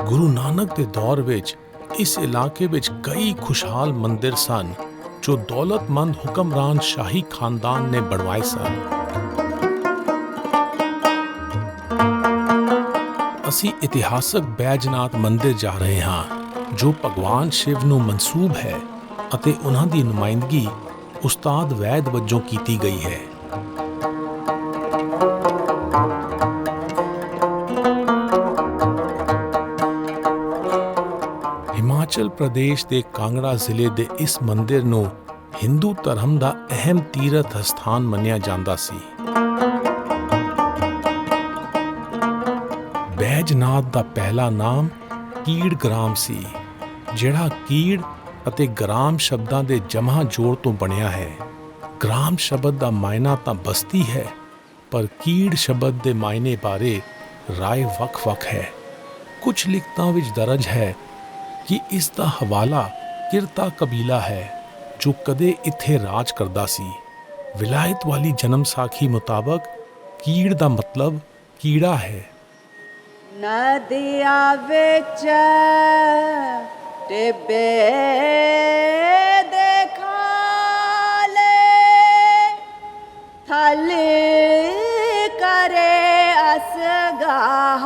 ਗੁਰੂ ਨਾਨਕ ਦੇ ਦੌਰ ਵਿੱਚ ਇਸ ਇਲਾਕੇ ਵਿੱਚ ਕਈ ਖੁਸ਼ਹਾਲ ਮੰਦਿਰ ਸਨ ਜੋ ਦੌਲਤਮੰਦ ਹੁਕਮਰਾਨ ਸ਼ਾਹੀ ਖਾਨਦਾਨ ਨੇ ਬਣਵਾਏ ਸਨ। ਅਸੀਂ ਇਤਿਹਾਸਕ ਬੈਜਨਾਥ ਮੰਦਿਰ ਜਾ ਰਹੇ ਹਾਂ, ਜੋ ਭਗਵਾਨ ਸ਼ਿਵ ਨੂੰ ਮਨਸੂਬ ਹੈ ਅਤੇ ਉਹਨਾਂ ਦੀ ਨੁਮਾਇੰਦਗੀ ਉਸਤਾਦ ਵੈਦ ਵਜੋਂ ਕੀਤੀ ਗਈ ਹੈ। ਹਿਮਾਚਲ ਪ੍ਰਦੇਸ਼ ਦੇ ਕਾਂਗੜਾ ਜ਼ਿਲ੍ਹੇ ਦੇ ਇਸ ਮੰਦਿਰ ਨੂੰ ਹਿੰਦੂ ਧਰਮ ਦਾ ਅਹਿਮ ਤੀਰਥ ਸਥਾਨ ਮੰਨਿਆ ਜਾਂਦਾ ਸੀ। ਬੈਜਨਾਥ ਦਾ ਪਹਿਲਾ ਨਾਮ ਕੀੜ ਗ੍ਰਾਮ ਸੀ, ਜਿਹੜਾ ਕੀੜ ਅਤੇ ਗ੍ਰਾਮ ਸ਼ਬਦਾਂ ਦੇ ਜਮ੍ਹਾਂ ਜੋੜ ਤੋਂ ਬਣਿਆ ਹੈ। ਗ੍ਰਾਮ ਸ਼ਬਦ ਦਾ ਮਾਇਨਾ ਤਾਂ ਬਸਤੀ ਹੈ, ਪਰ ਕੀੜ ਸ਼ਬਦ ਦੇ ਮਾਇਨੇ ਬਾਰੇ ਰਾਏ ਵੱਖ-ਵੱਖ ਹੈ। ਕੁਝ ਲਿਖਤਾਂ ਵਿੱਚ ਦਰਜ ਹੈ ਕਿ ਇਸ ਦਾ ਹਵਾਲਾ ਕਿਰਤਾ ਕਬੀਲਾ ਹੈ, ਜੋ ਕਦੇ ਇੱਥੇ ਰਾਜ ਕਰਦਾ ਸੀ। ਵਿਲਾਇਤ ਵਾਲੀ ਜਨਮ ਸਾਖੀ ਮੁਤਾਬਕ ਕੀੜ ਦਾ ਮਤਲਬ ਕੀੜਾ ਹੈ। ਨਦੀਆਂ ਵਿੱਚ ਟਿੱਬੇ ਦੇ ਖਾਲੇ ਥਲੇ ਕਰੇ ਅਸਗਾਹ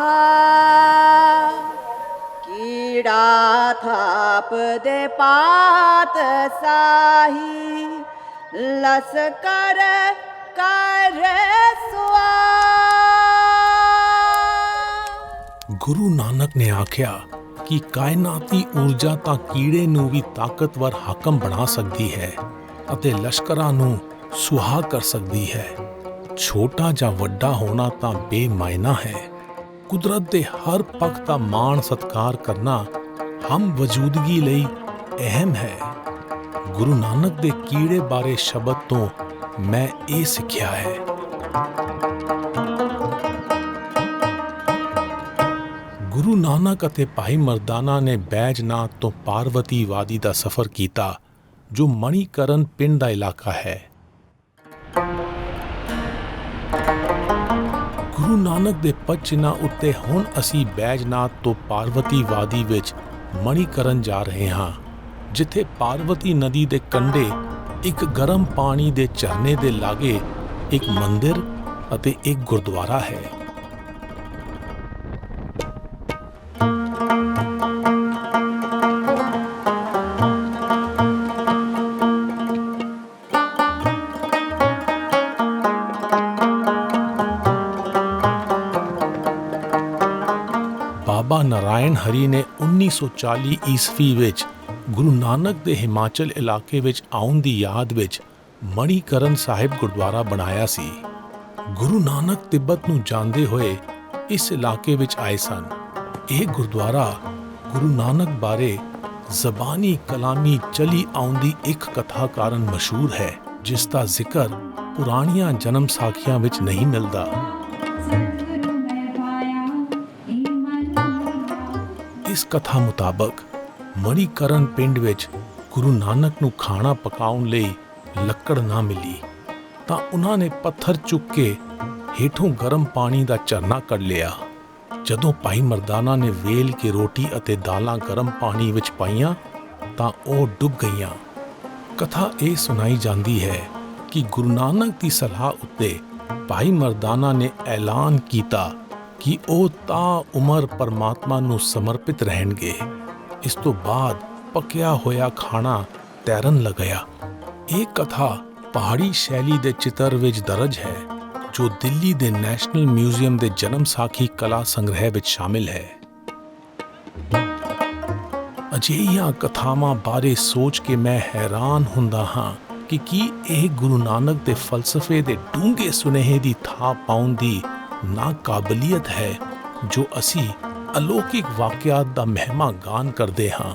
ਕੀੜਾ ਥਾਪ ਦੇ ਪਾਤ ਸਾਹੀ ਲਸਕਰ ਕਰ ਸੁਆ। ਗੁਰੂ ਨਾਨਕ ਨੇ ਆਖਿਆ ਕਿ ਕਾਇਨਾਤੀ ਊਰਜਾ ਤਾਂ ਕੀੜੇ ਨੂੰ ਵੀ ਤਾਕਤਵਰ ਹਾਕਮ ਬਣਾ ਸਕਦੀ ਹੈ ਅਤੇ ਲਸ਼ਕਰਾਂ ਨੂੰ ਸੁਆਹ ਕਰ ਸਕਦੀ ਹੈ। ਛੋਟਾ ਜਾਂ ਵੱਡਾ ਹੋਣਾ ਤਾਂ ਬੇਮਾਇਨਾ ਹੈ। ਕੁਦਰਤ ਦੇ ਹਰ ਪੱਖ ਦਾ ਮਾਣ ਸਤਿਕਾਰ ਕਰਨਾ ਹਮ ਵਜੂਦਗੀ ਲਈ ਅਹਿਮ ਹੈ। ਗੁਰੂ ਨਾਨਕ ਦੇ ਕੀੜੇ ਬਾਰੇ ਸ਼ਬਦ ਤੋਂ ਮੈਂ ਇਹ ਸਿੱਖਿਆ ਹੈ। ਗੁਰੂ ਨਾਨਕ ਅਤੇ ਭਾਈ ਮਰਦਾਨਾ ਨੇ ਬੈਜਨਾਥ ਤੋਂ ਪਾਰਵਤੀ ਵਾਦੀ ਦਾ ਸਫ਼ਰ ਕੀਤਾ, ਜੋ ਮਣੀਕਰਨ ਪਿੰਡ ਦਾ ਇਲਾਕਾ ਹੈ। ਗੁਰੂ ਨਾਨਕ ਦੇ ਪਦਚਿੰਨ੍ਹਾਂ ਉੱਤੇ ਹੁਣ ਅਸੀਂ ਬੈਜਨਾਥ ਤੋਂ ਪਾਰਵਤੀ ਵਾਦੀ ਵਿੱਚ ਮਣੀਕਰਨ ਜਾ ਰਹੇ ਹਾਂ, ਜਿੱਥੇ ਪਾਰਵਤੀ ਨਦੀ ਦੇ ਕੰਢੇ ਇੱਕ ਗਰਮ ਪਾਣੀ ਦੇ ਝਰਨੇ ਦੇ ਲਾਗੇ ਇੱਕ ਮੰਦਿਰ ਅਤੇ ਇੱਕ ਗੁਰਦੁਆਰਾ ਹੈ। ਬਾਬਾ ਨਾਰਾਇਣ ਹਰੀ ਨੇ 1940 ਈਸਵੀ ਵਿੱਚ ਗੁਰੂ ਨਾਨਕ ਦੇ ਹਿਮਾਚਲ ਇਲਾਕੇ ਵਿੱਚ ਆਉਣ ਦੀ ਯਾਦ ਵਿੱਚ ਮਣੀਕਰਨ ਸਾਹਿਬ ਗੁਰਦੁਆਰਾ ਬਣਾਇਆ ਸੀ। ਗੁਰੂ ਨਾਨਕ ਤਿੱਬਤ ਨੂੰ ਜਾਂਦੇ ਹੋਏ ਇਸ ਇਲਾਕੇ ਵਿੱਚ ਆਏ ਸਨ। ਇਹ ਗੁਰਦੁਆਰਾ ਗੁਰੂ ਨਾਨਕ ਬਾਰੇ ਜ਼ਬਾਨੀ ਕਲਾਮੀ ਚਲੀ ਆਉਂਦੀ ਇੱਕ ਕਥਾ ਕਾਰਨ ਮਸ਼ਹੂਰ ਹੈ, ਜਿਸ ਦਾ ਜ਼ਿਕਰ ਪੁਰਾਣੀਆਂ ਜਨਮ ਸਾਖੀਆਂ ਵਿੱਚ ਨਹੀਂ ਮਿਲਦਾ। ਇਸ ਕਥਾ ਮੁਤਾਬਕ ਮਣੀਕਰਨ ਪਿੰਡ ਵਿੱਚ ਗੁਰੂ ਨਾਨਕ ਨੂੰ ਖਾਣਾ ਪਕਾਉਣ ਲਈ ਲੱਕੜ ਨਾ ਮਿਲੀ ਤਾਂ ਉਹਨਾਂ ਨੇ ਪੱਥਰ ਚੁੱਕ ਕੇ ਹੇਠੋਂ ਗਰਮ ਪਾਣੀ ਦਾ ਝਰਨਾ ਕੱਢ ਲਿਆ। ਜਦੋਂ ਭਾਈ ਮਰਦਾਨਾ ਨੇ ਵੇਲ ਕੇ ਰੋਟੀ ਅਤੇ ਦਾਲਾਂ ਗਰਮ ਪਾਣੀ ਵਿੱਚ ਪਾਈਆਂ ਤਾਂ ਉਹ ਡੁੱਬ ਗਈਆਂ। ਕਥਾ ਇਹ ਸੁਣਾਈ ਜਾਂਦੀ ਹੈ ਕਿ ਗੁਰੂ ਨਾਨਕ ਦੀ ਸਲਾਹ ਉੱਤੇ ਭਾਈ ਮਰਦਾਨਾ ਨੇ ਐਲਾਨ ਕੀਤਾ ਕਿ ਉਹ ਤਾਂ ਉਮਰ ਪਰਮਾਤਮਾ ਨੂੰ ਸਮਰਪਿਤ ਰਹਿਣਗੇ। ਇਸ ਤੋਂ ਬਾਅਦ ਪੱਕਿਆ ਹੋਇਆ ਖਾਣਾ ਤੈਰਨ ਲੱਗਿਆ। ਇਹ ਕਥਾ ਪਹਾੜੀ ਸ਼ੈਲੀ ਦੇ ਚਿੱਤਰ ਵਿੱਚ ਦਰਜ ਹੈ, ਜੋ ਦਿੱਲੀ ਦੇ ਨੈਸ਼ਨਲ ਮਿਊਜ਼ੀਅਮ ਦੇ ਜਨਮ ਸਾਖੀ ਕਲਾ ਸੰਗ੍ਰਹਿ ਵਿੱਚ ਸ਼ਾਮਿਲ ਹੈ। ਅਜਿਹੀਆਂ ਕਥਾਵਾਂ ਬਾਰੇ ਸੋਚ ਕੇ ਮੈਂ ਹੈਰਾਨ ਹੁੰਦਾ ਹਾਂ ਕਿ ਕੀ ਇਹ ਗੁਰੂ ਨਾਨਕ ਦੇ ਫਲਸਫੇ ਦੇ ਡੂੰਘੇ ਸੁਨੇਹੇ ਦੀ ਥਾਂ ਪਾਉਣ ਦੀ ਨਾਕਾਬਲੀਅਤ ਹੈ, ਜੋ ਅਸੀਂ ਅਲੌਕਿਕ ਵਾਕਿਆਤ ਦਾ ਮਹਿਮਾ ਗਾਨ ਕਰਦੇ ਹਾਂ।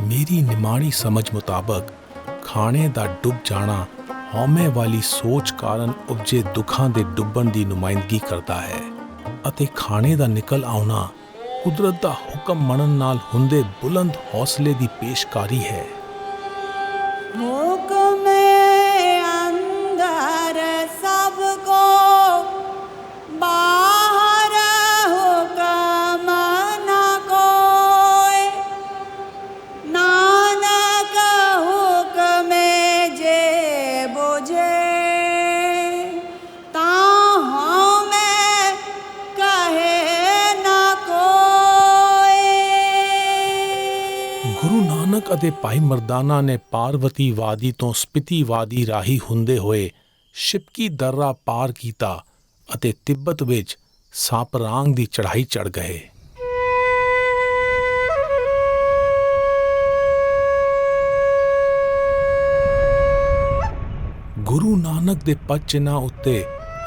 ਮੇਰੀ ਨਿਮਾਣੀ ਸਮਝ ਮੁਤਾਬਕ ਖਾਣੇ ਦਾ ਡੁੱਬ ਜਾਣਾ ਹਉਮੈ ਵਾਲੀ ਸੋਚ ਕਾਰਨ ਉਪਜੇ ਦੁੱਖਾਂ ਦੇ ਡੁੱਬਣ ਦੀ ਨੁਮਾਇੰਦਗੀ ਕਰਦਾ ਹੈ, ਅਤੇ ਖਾਣੇ ਦਾ ਨਿਕਲ ਆਉਣਾ ਕੁਦਰਤ ਦਾ ਹੁਕਮ ਮੰਨਣ ਨਾਲ ਹੁੰਦੇ ਬੁਲੰਦ ਹੌਸਲੇ ਦੀ ਪੇਸ਼ਕਾਰੀ ਹੈ। ਗੁਰੂ ਨਾਨਕ ਅਤੇ ਭਾਈ ਮਰਦਾਨਾ ਨੇ ਪਾਰਵਤੀ ਵਾਦੀ ਤੋਂ ਸਪਿਤੀ ਵਾਦੀ ਰਾਹੀਂ ਹੁੰਦੇ ਹੋਏ ਸ਼ਿਪਕੀ ਦਰਰਾ ਪਾਰ ਕੀਤਾ ਅਤੇ ਤਿੱਬਤ ਵਿੱਚ ਸਾਪਰਾਂਗ ਦੀ ਚੜ੍ਹਾਈ ਚੜ੍ਹ ਗਏ। ਗੁਰੂ ਨਾਨਕ ਦੇ ਪਦਚਿੰਨ੍ਹਾਂ ਉੱਤੇ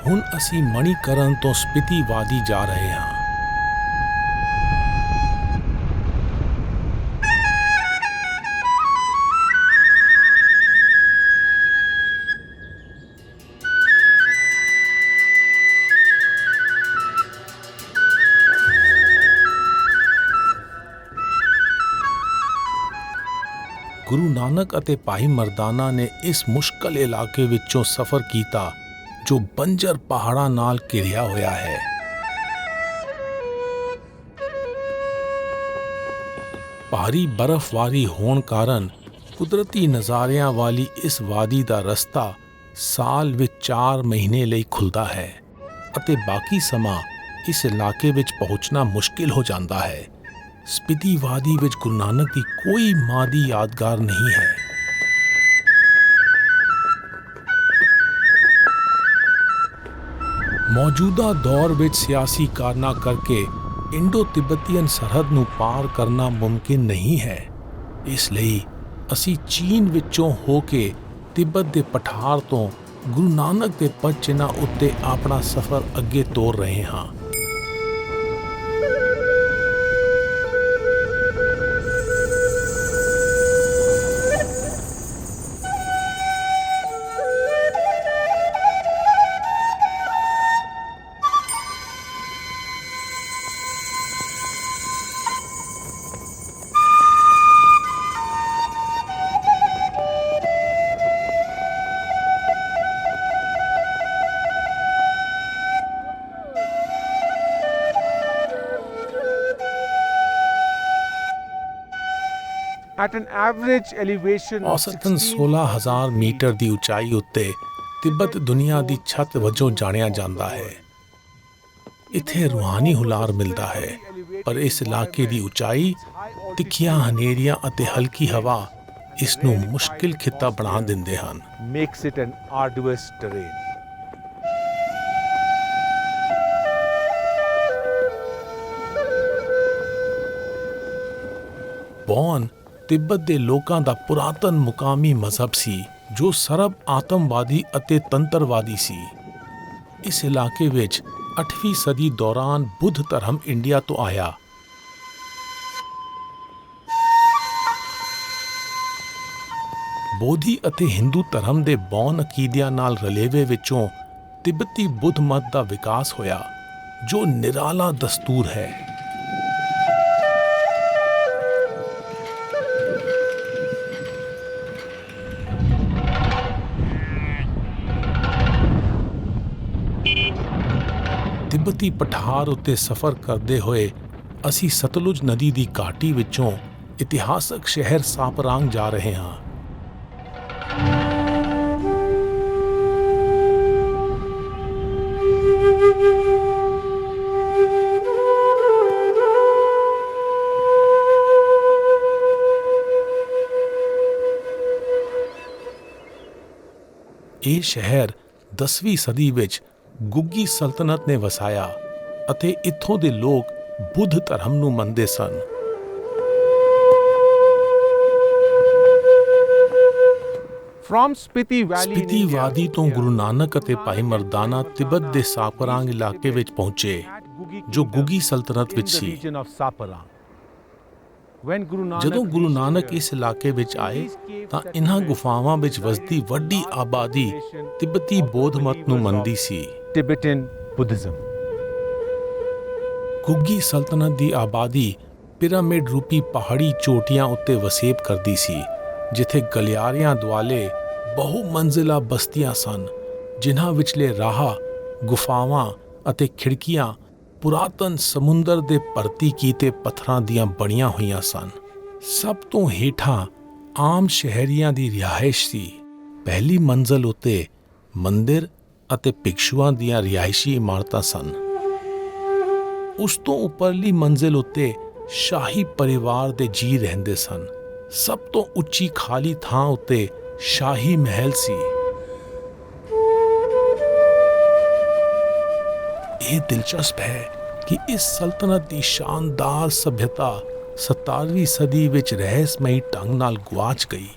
ਹੁਣ ਅਸੀਂ ਮਣੀਕਰਨ ਤੋਂ ਸਪਿਤੀ ਵਾਦੀ ਜਾ ਰਹੇ ਹਾਂ। ਗੁਰੂ ਨਾਨਕ ਅਤੇ ਭਾਈ ਮਰਦਾਨਾ ਨੇ ਇਸ ਮੁਸ਼ਕਲ ਇਲਾਕੇ ਵਿੱਚੋਂ ਸਫ਼ਰ ਕੀਤਾ, ਜੋ ਬੰਜਰ ਪਹਾੜਾਂ ਨਾਲ ਘਿਰਿਆ ਹੋਇਆ ਹੈ। ਭਾਰੀ ਬਰਫ਼ਬਾਰੀ ਹੋਣ ਕਾਰਨ ਕੁਦਰਤੀ ਨਜ਼ਾਰਿਆਂ ਵਾਲੀ ਇਸ ਵਾਦੀ ਦਾ ਰਸਤਾ ਸਾਲ ਵਿੱਚ 4 ਮਹੀਨੇ ਲਈ ਖੁੱਲ੍ਹਦਾ ਹੈ ਅਤੇ ਬਾਕੀ ਸਮਾਂ ਇਸ ਇਲਾਕੇ ਵਿੱਚ ਪਹੁੰਚਣਾ ਮੁਸ਼ਕਿਲ ਹੋ ਜਾਂਦਾ ਹੈ। ਸਪਿਤੀ ਵਾਦੀ ਵਿੱਚ ਗੁਰੂ ਨਾਨਕ ਦੀ ਕੋਈ ਮਾਦੀ ਯਾਦਗਾਰ ਨਹੀਂ ਹੈ। ਮੌਜੂਦਾ ਦੌਰ ਵਿੱਚ ਸਿਆਸੀ ਕਾਰਨਾਂ ਕਰਕੇ ਇੰਡੋ ਤਿੱਬਤੀਅਨ ਸਰਹੱਦ ਨੂੰ ਪਾਰ ਕਰਨਾ ਮੁਮਕਿਨ ਨਹੀਂ ਹੈ। ਇਸ ਲਈ ਅਸੀਂ ਚੀਨ ਵਿੱਚੋਂ ਹੋ ਕੇ ਤਿੱਬਤ ਦੇ ਪਠਾਰ ਤੋਂ ਗੁਰੂ ਨਾਨਕ ਦੇ ਪਦ ਚਿੰਨ੍ਹਾਂ ਉੱਤੇ ਆਪਣਾ ਸਫ਼ਰ ਅੱਗੇ ਤੋਰ ਰਹੇ ਹਾਂ। At an average elevation of ਔਸਤਨ 16 16,000 ਮੀਟਰ ਦੀ ਉਚਾਈ ਉੱਤੇ ਤਿੱਬਤ ਦੁਨੀਆ ਦੀ ਛੱਤ ਵਜੋਂ ਜਾਣਿਆ ਜਾਂਦਾ ਹੈ। ਇੱਥੇ ਰੂਹਾਨੀ ਹੁਲਾਰ ਮਿਲਦਾ ਹੈ, ਪਰ ਇਸ ਇਲਾਕੇ ਦੀ ਉਚਾਈ, ਤਿੱਖੀਆਂ ਹਨੇਰੀਆਂ ਅਤੇ ਹਲਕੀ ਹਵਾ ਇਸ ਨੂੰ ਮੁਸ਼ਕਿਲ ਖਿੱਤਾ ਬਣਾ ਦਿੰਦੇ ਹਨ। makes it an arduous terrain. ਬੌਨ ਤਿੱਬਤ ਦੇ ਲੋਕਾਂ ਦਾ ਪੁਰਾਤਨ ਮੁਕਾਮੀ ਮਜ਼ਹਬ ਸੀ ਜੋ ਸਰਬ ਆਤਮਵਾਦੀ ਅਤੇ ਤੰਤਰਵਾਦੀ ਸੀ। ਇਸ ਇਲਾਕੇ ਵਿੱਚ 8ਵੀਂ ਸਦੀ ਦੌਰਾਨ ਬੁੱਧ ਧਰਮ ਇੰਡੀਆ ਤੋਂ ਆਇਆ। ਬੋਧੀ ਅਤੇ ਹਿੰਦੂ ਧਰਮ ਦੇ ਬੌਨ ਅਕੀਦਿਆਂ ਨਾਲ ਰਲੇਵੇਂ ਵਿੱਚੋਂ ਤਿੱਬਤੀ ਬੁੱਧ ਮਤ ਦਾ ਵਿਕਾਸ ਹੋਇਆ, ਜੋ ਨਿਰਾਲਾ ਦਸਤੂਰ ਹੈ। ਤਿੱਬਤੀ ਪਠਾਰ ਉੱਤੇ ਸਫ਼ਰ ਕਰਦੇ ਹੋਏ ਅਸੀਂ ਸਤਲੁਜ ਨਦੀ ਦੀ ਘਾਟੀ ਵਿੱਚੋਂ ਇਤਿਹਾਸਕ ਸ਼ਹਿਰ ਸਾਪਰਾਂਗ ਜਾ ਰਹੇ ਹਾਂ। ਇਹ ਸ਼ਹਿਰ 10ਵੀਂ ਸਦੀ ਵਿੱਚ ਗੁੱਗੀ ਸਲਤਨਤ ਨੇ ਵਸਾਇਆ ਅਤੇ ਇੱਥੋਂ ਦੇ ਲੋਕ ਬੁੱਧ ਧਰਮ ਨੂੰ ਮੰਨਦੇ ਸਨ। From Spiti Valley in Spiti India, ਵਾਦੀ ਤੋਂ ਗੁਰੂ ਨਾਨਕ ਅਤੇ ਭਾਈ ਮਰਦਾਨਾ ਤਿੱਬਤ ਦੇ ਸਾਪਰਾਂਗ ਇਲਾਕੇ ਵਿੱਚ ਪਹੁੰਚੇ, ਜੋ ਗੁੱਗੀ ਸਲਤਨਤ ਵਿੱਚ in the C. region of Saparang. When Guru Nanak ਜਦੋਂ ਗੁਰੂ reached ਨਾਨਕ here, ਇਸ ਇਲਾਕੇ ਵਿੱਚ ਆਏ ਤਾਂ ਇਹਨਾਂ ਗੁਫਾਵਾਂ ਵਿੱਚ ਵਸਦੀ ਵੱਡੀ ਆਬਾਦੀ ਤਿੱਬਤੀ ਬੌਧ ਮਤ ਨੂੰ ਮੰਨਦੀ ਸੀ। Tibetan Buddhism. ਗੁੱਗੀ ਸਲਤਨਤ ਦੀ ਆਬਾਦੀ ਪਿਰਾਮਿਡ ਰੂਪੀ ਪਹਾੜੀ ਚੋਟੀਆਂ ਉੱਤੇ ਵਸੇਬ ਕਰਦੀ ਸੀ, ਜਿੱਥੇ ਗਲਿਆਰਿਆਂ ਦੁਆਲੇ ਬਹੁ ਮੰਜ਼ਿਲਾ ਬਸਤੀਆਂ ਸਨ, ਜਿਨ੍ਹਾਂ ਵਿਚਲੇ ਰਾਹ, ਗੁਫਾਵਾਂ ਅਤੇ ਖਿੜਕੀਆਂ ਪੁਰਾਤਨ ਸਮੁੰਦਰ ਦੇ ਭਰਤੀ ਕੀਤੇ ਪੱਥਰਾਂ ਦੀਆਂ ਬਣੀਆਂ ਹੋਈਆਂ ਸਨ। ਸਭ ਤੋਂ ਹੇਠਾਂ ਆਮ ਸ਼ਹਿਰੀਆਂ ਦੀ ਰਿਹਾਇਸ਼ ਸੀ। ਪਹਿਲੀ ਮੰਜ਼ਲ ਉੱਤੇ ਮੰਦਿਰ ਅਤੇ ਭਿਕਸ਼ੂਆਂ ਦੀਆਂ ਰਿਹਾਇਸ਼ੀ ਇਮਾਰਤਾਂ ਸਨ। ਉਸ ਤੋਂ ਉੱਪਰਲੀ ਮੰਜ਼ਿਲ ਉੱਤੇ ਸ਼ਾਹੀ ਪਰਿਵਾਰ ਦੇ ਜੀ ਰਹਿੰਦੇ ਸਨ। ਸਭ ਤੋਂ ਉੱਚੀ ਖਾਲੀ ਥਾਂ ਉੱਤੇ ਸ਼ਾਹੀ ਮਹਿਲ ਸੀ। ਇਹ ਦਿਲਚਸਪ ਹੈ ਕਿ ਇਸ ਸਲਤਨਤ ਦੀ ਸ਼ਾਨਦਾਰ ਸਭਿਅਤਾ 17ਵੀਂ ਸਦੀ ਵਿੱਚ ਰਹੱਸਮਈ ਢੰਗ ਨਾਲ ਗੁਆਚ ਗਈ।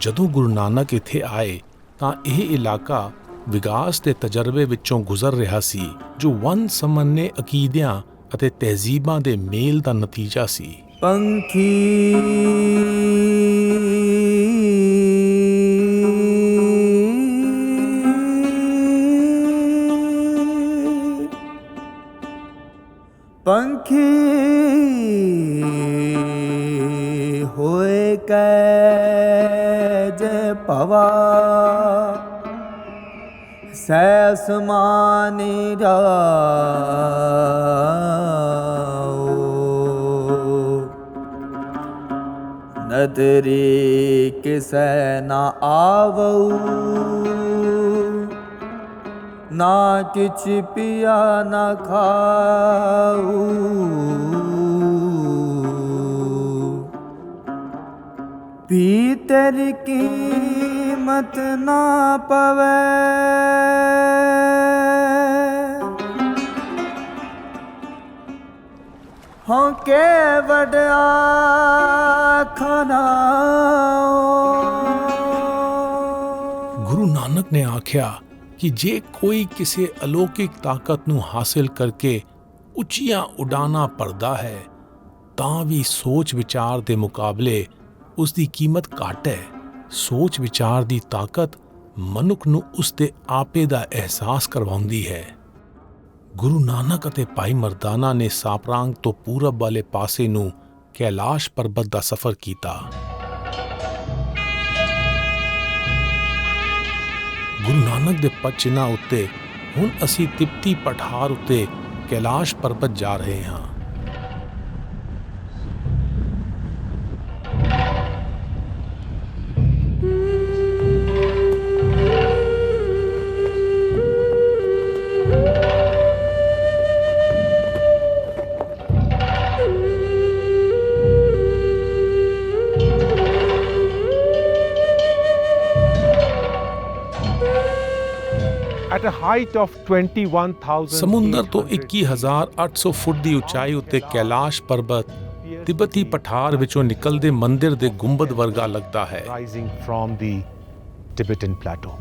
ਜਦੋਂ ਗੁਰੂ ਨਾਨਕ ਇੱਥੇ ਆਏ ਤਾਂ ਇਹ ਇਲਾਕਾ ਵਿਕਾਸ ਦੇ ਤਜਰਬੇ ਵਿੱਚੋਂ ਗੁਜ਼ਰ ਰਿਹਾ ਸੀ, ਜੋ ਵੰਨ ਸਮੰਨੇ ਅਕੀਦਿਆਂ ਅਤੇ ਤਹਿਜ਼ੀਬਾਂ ਦੇ ਮੇਲ ਦਾ ਨਤੀਜਾ ਸੀ। ਪੰਖੀ ਪੰਖੀ ਹੋਏ ਕੈ ਜੇ ਭਵਾ ਸੈ ਸਮਾਨਿ ਰਾਓ ਨਦਰੀ ਕਿਸੈ ਨਾ ਆਵਉ ਨਾ ਕਿਛ ਪਿਆ ਨਾ ਖਾਊ ਭੀਤਰ ਕੀਮਤ ਨਾ ਪਵੈ ਹੋਂ ਕੇ ਵਡਿਆ ਖਾਨਾ ਗੁਰੂ ਨਾਨਕ ਨੇ ਆਖਿਆ ਕਿ ਜੇ ਕੋਈ ਕਿਸੇ ਅਲੌਕਿਕ ਤਾਕਤ ਨੂੰ ਹਾਸਿਲ ਕਰਕੇ ਉੱਚੀਆਂ ਉਡਾਨਾਂ ਭਰਦਾ ਹੈ ਤਾਂ ਵੀ ਸੋਚ ਵਿਚਾਰ ਦੇ ਮੁਕਾਬਲੇ ਉਸ ਦੀ ਕੀਮਤ ਘੱਟ ਹੈ। ਸੋਚ ਵਿਚਾਰ ਦੀ ਤਾਕਤ ਮਨੁੱਖ ਨੂੰ ਉਸ ਦੇ ਆਪੇ ਦਾ ਅਹਿਸਾਸ ਕਰਵਾਉਂਦੀ ਹੈ। ਗੁਰੂ ਨਾਨਕ ਅਤੇ ਭਾਈ ਮਰਦਾਨਾ ਨੇ ਸਾਪਰਾਂਗ ਤੋਂ ਪੂਰਬ ਵਾਲੇ ਪਾਸੇ ਨੂੰ ਕੈਲਾਸ਼ ਪਰਬਤ ਦਾ ਸਫ਼ਰ ਕੀਤਾ। ਗੁਰੂ ਨਾਨਕ ਦੇ ਪਦਚਿੰਨ੍ਹਾਂ ਉੱਤੇ ਹੁਣ ਅਸੀਂ ਤਿੱਬਤੀ ਪਠਾਰ ਉੱਤੇ ਕੈਲਾਸ਼ ਪਰਬਤ ਜਾ ਰਹੇ ਹਾਂ। At a height of 21,000 ਸਮੁੰਦਰ ਤੋਂ 21,800 ਫੁੱਟ ਦੀ ਉਚਾਈ ਉੱਤੇ ਕੈਲਾਸ਼ ਪਰਬਤ ਤਿੱਬਤੀ ਪਠਾਰ ਵਿੱਚੋਂ ਨਿਕਲਦੇ ਮੰਦਿਰ ਦੇ ਗੁੰਬਦ ਵਰਗਾ ਲੱਗਦਾ ਹੈ। rising from the Tibetan plateau.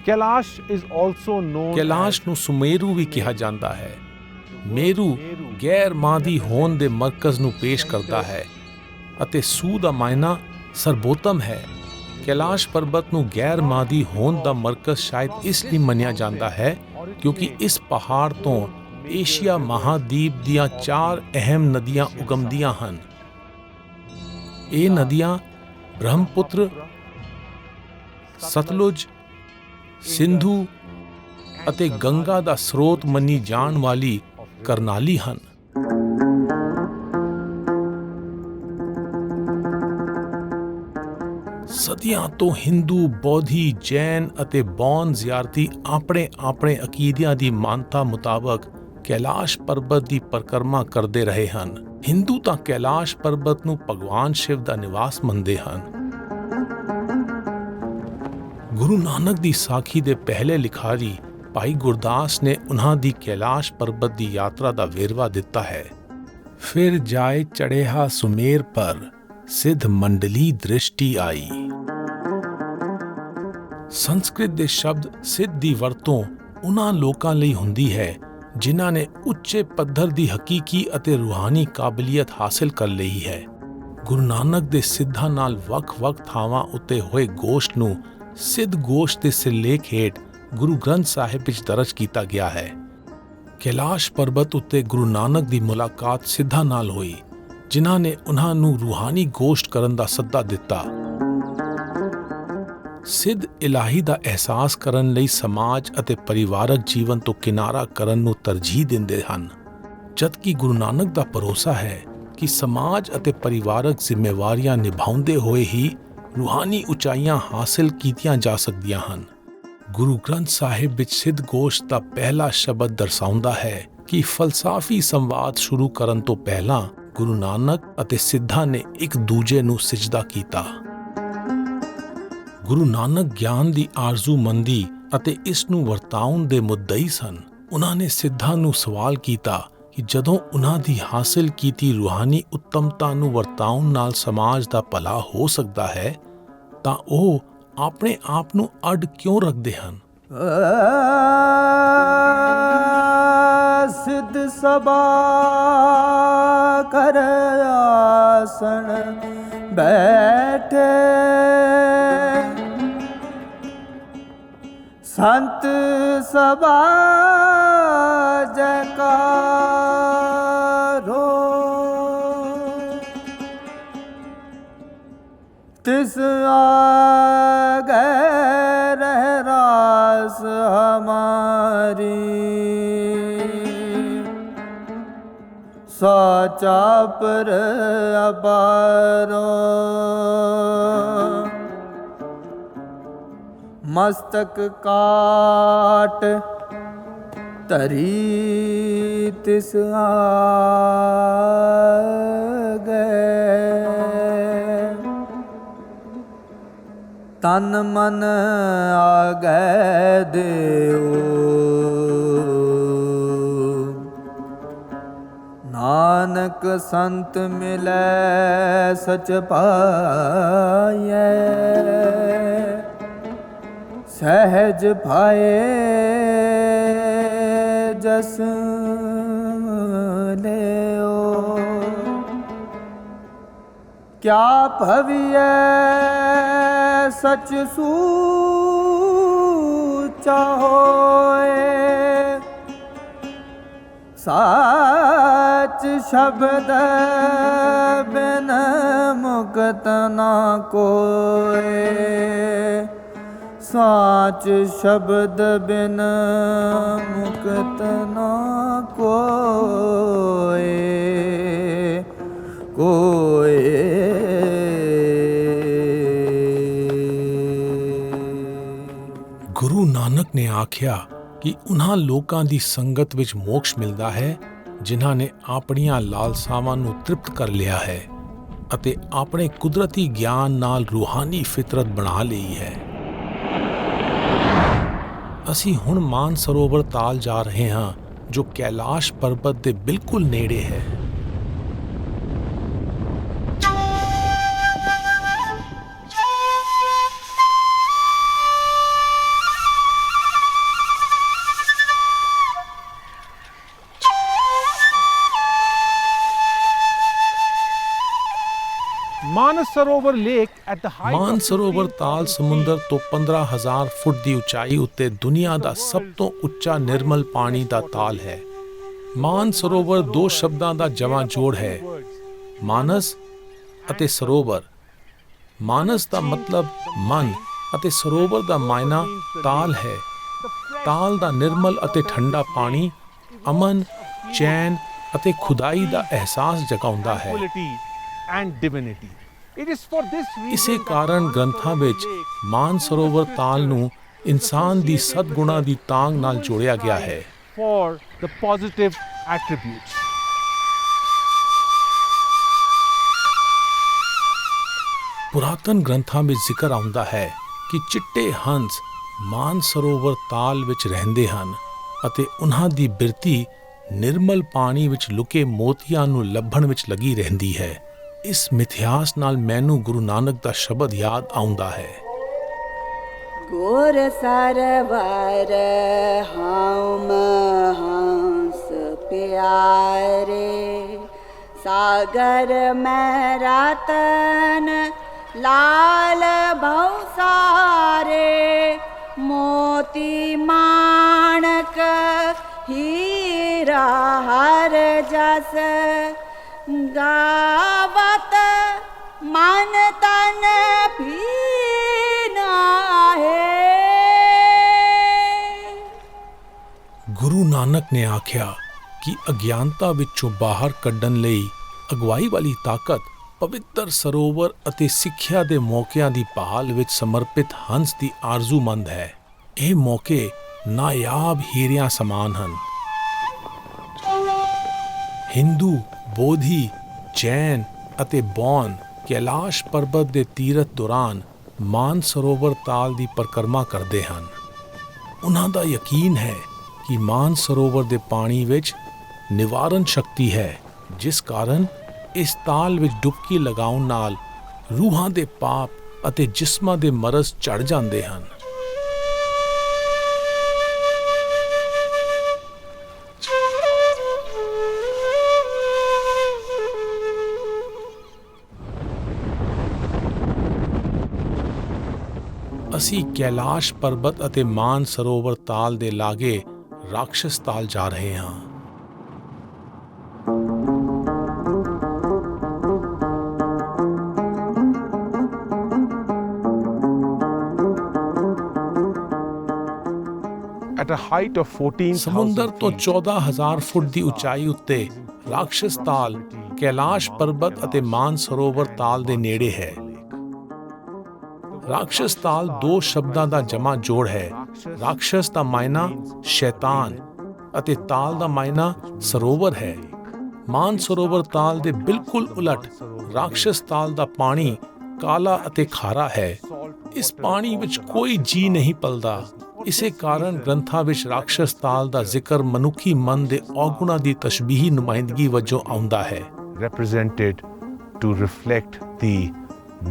Kailash is also known Kailash ਨੂੰ ਸੁਮੇਰੂ ਵੀ ਕਿਹਾ ਜਾਂਦਾ ਹੈ। ਮੇਰੂ ਗੈਰ ਮਾਦੀ ਹੋਣ ਦੇ ਮਰਕਜ਼ ਨੂੰ ਪੇਸ਼ ਕਰਦਾ ਹੈ ਅਤੇ ਸੂ ਦਾ ਮਾਇਨਾ ਸਰਬੋਤਮ ਹੈ। ਕੈਲਾਸ਼ ਪਰਬਤ ਨੂੰ ਗੈਰ ਮਾਦੀ ਹੋਣ ਦਾ ਮਰਕਜ਼ ਸ਼ਾਇਦ ਇਸ ਲਈ ਮੰਨਿਆ ਜਾਂਦਾ ਹੈ ਕਿਉਂਕਿ ਇਸ ਪਹਾੜ ਤੋਂ ਏਸ਼ੀਆ ਮਹਾਦੀਪ ਦੀਆਂ 4 ਅਹਿਮ ਨਦੀਆਂ ਉਗਮਦੀਆਂ ਹਨ। ਇਹ ਨਦੀਆਂ ਬ੍ਰਹਮਪੁੱਤਰ, ਸਤਲੁਜ, ਸਿੰਧੂ ਅਤੇ ਗੰਗਾ ਦਾ ਸਰੋਤ ਮੰਨੀ ਜਾਣ ਵਾਲੀ ਕਰਨਾਲੀ ਹਨ। ਸਦੀਆਂ ਤੋਂ ਹਿੰਦੂ, ਬੌਧੀ, ਜੈਨ ਅਤੇ ਬੌਨ ਜ਼ਿਆਰਤੀ ਆਪਣੇ ਅਕੀਦਿਆਂ ਦੀ ਮਾਨਤਾ ਮੁਤਾਬਕ ਕੈਲਾਸ਼ ਪਰਬਤ ਦੀ ਪਰਿਕਰਮਾ ਕਰਦੇ ਰਹੇ ਹਨ। ਹਿੰਦੂ ਤਾਂ ਕੈਲਾਸ਼ ਪਰਬਤ ਨੂੰ ਭਗਵਾਨ ਸ਼ਿਵ ਦਾ ਨਿਵਾਸ ਮੰਨਦੇ ਹਨ। ਗੁਰੂ ਨਾਨਕ ਦੀ ਸਾਖੀ ਦੇ ਪਹਿਲੇ ਲਿਖਾਰੀ ਭਾਈ ਗੁਰਦਾਸ ਨੇ ਉਨ੍ਹਾਂ ਦੀ ਕੈਲਾਸ਼ ਪਰਬਤ ਦੀ ਯਾਤਰਾ ਦਾ ਵੇਰਵਾ ਦਿੱਤਾ ਹੈ। ਫਿਰ ਜਾਏ ਚੜ੍ਹਿਆ ਸੁਮੇਰ ਪਰ ਸਿੱਧ ਮੰਡਲੀ ਦ੍ਰਿਸ਼ਟੀ ਆਈ। ਸੰਸਕ੍ਰਿਤ ਦੇ ਸ਼ਬਦ ਸਿੱਧ ਦੀ ਵਰਤੋਂ ਉਨ੍ਹਾਂ ਲੋਕਾਂ ਲਈ ਹੁੰਦੀ ਹੈ ਜਿਨ੍ਹਾਂ ਨੇ ਉੱਚੇ ਪੱਧਰ ਦੀ ਹਕੀਕੀ ਅਤੇ ਰੂਹਾਨੀ ਕਾਬਲੀਅਤ ਹਾਸਲ ਕਰ ਲਈ ਹੈ। ਗੁਰੂ ਨਾਨਕ ਦੇ ਸਿੱਧਾਂ ਨਾਲ ਵੱਖ-ਵੱਖ ਥਾਵਾਂ ਉੱਤੇ ਹੋਏ ਗੋਸ਼ਟ ਨੂੰ ਸਿੱਧ ਗੋਸ਼ਟ ਦੇ ਸਿਰਲੇਖ ਹੇਠ ਗੁਰੂ ਗ੍ਰੰਥ ਸਾਹਿਬ ਵਿੱਚ ਦਰਜ ਕੀਤਾ ਗਿਆ ਹੈ। ਕੈਲਾਸ਼ ਪਰਬਤ ਉੱਤੇ ਗੁਰੂ ਨਾਨਕ ਦੀ ਮੁਲਾਕਾਤ ਸਿੱਧਾਂ ਨਾਲ ਹੋਈ ਜਿਨ੍ਹਾਂ ਨੇ ਉਨ੍ਹਾਂ ਨੂੰ ਰੂਹਾਨੀ ਗੋਸ਼ਟ ਕਰਨ ਦਾ ਸੱਦਾ ਦਿੱਤਾ। ਸਿੱਧ ਇਲਾਹੀ ਦਾ ਅਹਿਸਾਸ ਕਰਨ ਲਈ ਸਮਾਜ ਅਤੇ ਪਰਿਵਾਰਕ ਜੀਵਨ ਤੋਂ ਕਿਨਾਰਾ ਕਰਨ ਨੂੰ ਤਰਜੀਹ ਦਿੰਦੇ ਹਨ, ਜਦਕਿ ਗੁਰੂ ਨਾਨਕ ਦਾ ਭਰੋਸਾ ਹੈ ਕਿ ਸਮਾਜ ਅਤੇ ਪਰਿਵਾਰਕ ਜ਼ਿੰਮੇਵਾਰੀਆਂ ਨਿਭਾਉਂਦੇ ਹੋਏ ਹੀ ਰੂਹਾਨੀ ਉਚਾਈਆਂ ਹਾਸਲ ਕੀਤੀਆਂ ਜਾ ਸਕਦੀਆਂ ਹਨ। ਗੁਰੂ ਗ੍ਰੰਥ ਸਾਹਿਬ ਵਿੱਚ ਸਿੱਧ ਗੋਸ਼ਟ ਦਾ ਪਹਿਲਾ ਸ਼ਬਦ ਦਰਸਾਉਂਦਾ ਹੈ ਕਿ ਫਲਸਫੀ ਸੰਵਾਦ ਸ਼ੁਰੂ ਕਰਨ ਤੋਂ ਪਹਿਲਾਂ ਗੁਰੂ ਨਾਨਕ ਅਤੇ ਸਿੱਧਾਂ ਨੇ ਇੱਕ ਦੂਜੇ ਨੂੰ ਸਿਜਦਾ ਕੀਤਾ। ਗੁਰੂ ਨਾਨਕ ਗਿਆਨ ਦੀ ਆਰਜ਼ੂਮੰਦੀ ਅਤੇ ਇਸ ਨੂੰ ਵਰਤਾਉਣ ਦੇ ਮੁੱਦਈ ਸਨ। ਉਨ੍ਹਾਂ ਨੇ ਸਿੱਧਾਂ ਨੂੰ ਸਵਾਲ ਕੀਤਾ ਕਿ ਜਦੋਂ ਉਨ੍ਹਾਂ ਦੀ ਹਾਸਲ ਕੀਤੀ ਰੂਹਾਨੀ ਉੱਤਮਤਾ ਨੂੰ ਵਰਤਾਉਣ ਨਾਲ ਸਮਾਜ ਦਾ ਭਲਾ ਹੋ ਸਕਦਾ ਹੈ ਤਾਂ ਉਹ ਆਪਣੇ ਆਪ ਨੂੰ ਅੱਡ ਕਿਉਂ ਰੱਖਦੇ ਹਨ। ਸਿੱਧ ਸਭਾ ਕਰ ਆਸਣ ਬੈਠੇ ਸੰਤ ਸਭਾ ਜੈਕਾਰੋ ਤਿਸ ਆਗੇ ਰਹਿ ਰਾਸ ਹਮਾਰੀ ਸਾਚਾ ਪਰ ਅਬਾਰੋ ਮਸਤਕ ਕਾਟ ਧਰੀ ਤਿਸ ਆਗੇ ਤਨ ਮਨ ਆਗੇ ਦੇਉ ਨਾਨਕ ਸੰਤ ਮਿਲੈ ਸਚ ਪਾਈਐ ਸਹਿਜ ਭਾਏ ਜਸ ਲਿਓ ਕਿਆ ਭਵਿਐ ਸਚ ਸੂਚਾ ਹੋਏ ਸਾਚ ਸ਼ਬਦ ਬਿਨ ਮੁਕਤ ਨਾ ਕੋਏ ਸਾਚ ਸ਼ਬਦ ਬਿਨ ਮੁਕਤ ਨਾ ਕੋਏ ਗੁਰੂ ਨਾਨਕ ਨੇ ਆਖਿਆ ਕਿ ਉਹਨਾਂ ਲੋਕਾਂ ਦੀ ਸੰਗਤ ਵਿੱਚ ਮੋਕਸ਼ ਮਿਲਦਾ ਹੈ ਜਿਨ੍ਹਾਂ ਨੇ ਆਪਣੀਆਂ ਲਾਲਸਾਵਾਂ ਨੂੰ ਤ੍ਰਿਪਤ ਕਰ ਲਿਆ ਹੈ ਅਤੇ ਆਪਣੇ ਕੁਦਰਤੀ ਗਿਆਨ ਨਾਲ ਰੂਹਾਨੀ ਫਿਤਰਤ ਬਣਾ ਲਈ ਹੈ। ਅਸੀਂ ਹੁਣ ਮਾਨ ਸਰੋਵਰ ਤਾਲ ਜਾ ਰਹੇ ਹਾਂ ਜੋ ਕੈਲਾਸ਼ ਪਰਬਤ ਦੇ ਬਿਲਕੁਲ ਨੇੜੇ ਹੈ। Manasarovar Lake at the height Mann of ਸਰੋਵਰ ਤਾਲ ਸਮੁੰਦਰ ਤੋਂ 15,000 ਫੁੱਟ ਦੀ ਉਚਾਈ ਉੱਤੇ ਦੁਨੀਆ ਦਾ ਸਭ ਤੋਂ ਉੱਚਾ ਨਿਰਮਲ ਪਾਣੀ ਦਾ ਤਾਲ ਹੈ। ਮਾਨ ਸਰੋਵਰ ਦੋ ਸ਼ਬਦਾਂ ਦਾ ਜਮਾ ਜੋੜ ਹੈ, ਮਾਨਸ ਅਤੇ ਸਰੋਵਰ। ਮਾਨਸ ਦਾ ਮਤਲਬ ਮਨ ਅਤੇ ਸਰੋਵਰ ਦਾ ਮਾਇਨਾ ਤਾਲ ਹੈ। ਤਾਲ ਦਾ ਨਿਰਮਲ ਅਤੇ ਠੰਡਾ ਪਾਣੀ ਅਮਨ, ਚੈਨ ਅਤੇ ਖੁਦਾਈ ਦਾ ਅਹਿਸਾਸ ਜਗਾਉਂਦਾ ਹੈ। tranquility and divinity. It is for this reason ਇਸੇ ਕਾਰਨ ਗ੍ਰੰਥਾਂ ਵਿੱਚ ਮਾਨ ਸਰੋਵਰ ਤਾਲ ਨੂੰ ਇਨਸਾਨ ਦੀ ਸਦਗੁਣਾਂ ਦੀ ਤਾਂਘ ਨਾਲ ਜੋੜਿਆ ਗਿਆ ਹੈ। for the positive attributes. ਪੁਰਾਤਨ ਗ੍ਰੰਥਾਂ ਵਿੱਚ ਜ਼ਿਕਰ ਆਉਂਦਾ ਹੈ ਕਿ ਚਿੱਟੇ ਹੰਸ ਮਾਨ ਸਰੋਵਰ ਤਾਲ ਵਿੱਚ ਰਹਿੰਦੇ ਹਨ ਅਤੇ ਉਹਨਾਂ ਦੀ ਬਿਰਤੀ ਨਿਰਮਲ ਪਾਣੀ ਵਿੱਚ ਲੁਕੇ ਮੋਤੀਆਂ ਨੂੰ ਲੱਭਣ ਵਿੱਚ ਲੱਗੀ ਰਹਿੰਦੀ ਹੈ। ਇਸ ਮਿਥਿਹਾਸ ਨਾਲ ਮੈਨੂੰ ਗੁਰੂ ਨਾਨਕ ਦਾ ਸ਼ਬਦ ਯਾਦ ਆਉਂਦਾ ਹੈ, ਗੁਰ ਸਰਵਰ ਹਮ ਹੰਸ ਪਿਆਰੇ ਸਾਗਰ ਮੈਂ ਰਤਨ ਲਾਲ ਬਹੁ ਸਾਰੇ ਮੋਤੀ ਮਾਣਕ ਹੀਰਾ ਹਰ ਜਸ ਗਾਵਤ ਮਨ ਤਨ ਭੀਨਾ ਹੈ। ਗੁਰੂ ਨਾਨਕ ਨੇ ਆਖਿਆ ਕਿ ਅਗਿਆਨਤਾ ਵਿੱਚੋਂ ਬਾਹਰ ਕੱਢਣ ਲਈ ਅਗਵਾਈ ਵਾਲੀ ਤਾਕਤ ਪਵਿੱਤਰ ਸਰੋਵਰ ਅਤੇ ਸਿੱਖਿਆ ਦੇ ਮੌਕਿਆਂ ਦੀ ਭਾਲ ਵਿੱਚ ਸਮਰਪਿਤ ਹੰਸ ਦੀ ਆਰਜ਼ੂਮੰਦ ਹੈ। ਇਹ ਮੌਕੇ ਨਾਯਾਬ ਹੀਰਿਆਂ ਸਮਾਨ ਹਨ। ਹਿੰਦੂ, ਬੋਧੀ, ਜੈਨ ਅਤੇ ਬੌਨ ਕੈਲਾਸ਼ ਪਰਬਤ ਦੇ ਤੀਰਥ ਦੌਰਾਨ ਮਾਨ ਸਰੋਵਰ ਤਾਲ ਦੀ ਪਰਿਕਰਮਾ ਕਰਦੇ ਹਨ। ਉਹਨਾਂ ਦਾ ਯਕੀਨ ਹੈ ਕਿ ਮਾਨ ਸਰੋਵਰ ਦੇ ਪਾਣੀ ਵਿੱਚ ਨਿਵਾਰਨ ਸ਼ਕਤੀ ਹੈ, ਜਿਸ ਕਾਰਨ ਇਸ ਤਾਲ ਵਿੱਚ ਡੁਬਕੀ ਲਗਾਉਣ ਨਾਲ ਰੂਹਾਂ ਦੇ ਪਾਪ ਅਤੇ ਜਿਸਮਾਂ ਦੇ ਮਰਜ਼ ਝੜ ਜਾਂਦੇ ਹਨ। ਅਸੀਂ ਕੈਲਾਸ਼ ਪਰਬਤ ਅਤੇ ਮਾਨ ਸਰੋਵਰ ਤਾਲ ਦੇ ਲਾਗੇ ਰਾਖਸ਼ਸ ਤਾਲ ਜਾ ਰਹੇ ਹਾਂ। At a height of 14,000 ਸਮੁੰਦਰ ਤੋਂ feet, 14,000 ਫੁੱਟ ਦੀ ਉਚਾਈ ਉੱਤੇ ਰਾਖਸ਼ਸ ਤਾਲ ਕੈਲਾਸ਼ ਪਰਬਤ ਅਤੇ ਮਾਨ ਸਰੋਵਰ ਤਾਲ ਦੇ ਨੇੜੇ ਹੈ। ਰਾਖਸ਼ਸ ਤਾਲ ਦੋ ਸ਼ਬਦਾਂ ਦਾ ਜਮਾ ਜੋੜ ਹੈ। ਰਾਖਸ਼ਸ ਦਾ ਮਾਇਨਾ ਸ਼ੈਤਾਨ ਅਤੇ ਤਾਲ ਦਾ ਮਾਇਨਾ ਸਰੋਵਰ ਹੈ। ਮਾਨ ਸਰੋਵਰ ਤਾਲ ਦੇ ਬਿਲਕੁਲ ਉਲਟ ਰਾਖਸ਼ਸ ਤਾਲ ਦਾ ਪਾਣੀ ਕਾਲਾ ਅਤੇ ਖਾਰਾ ਹੈ। ਇਸ ਪਾਣੀ ਵਿੱਚ ਕੋਈ ਜੀ ਨਹੀਂ ਪਲਦਾ ਇਸੇ ਕਾਰਨ ਗ੍ਰੰਥਾਂ ਵਿੱਚ ਰਾਖਸ਼ ਤਾਲ ਦਾ ਜ਼ਿਕਰ ਮਨੁੱਖੀ ਮਨ ਦੇ ਔਗੁਣਾਂ ਦੀ ਤਸ਼ਬੀਹੀ ਨੁਮਾਇੰਦਗੀ ਵਜੋਂ ਆਉਂਦਾ ਹੈ। represented to reflect the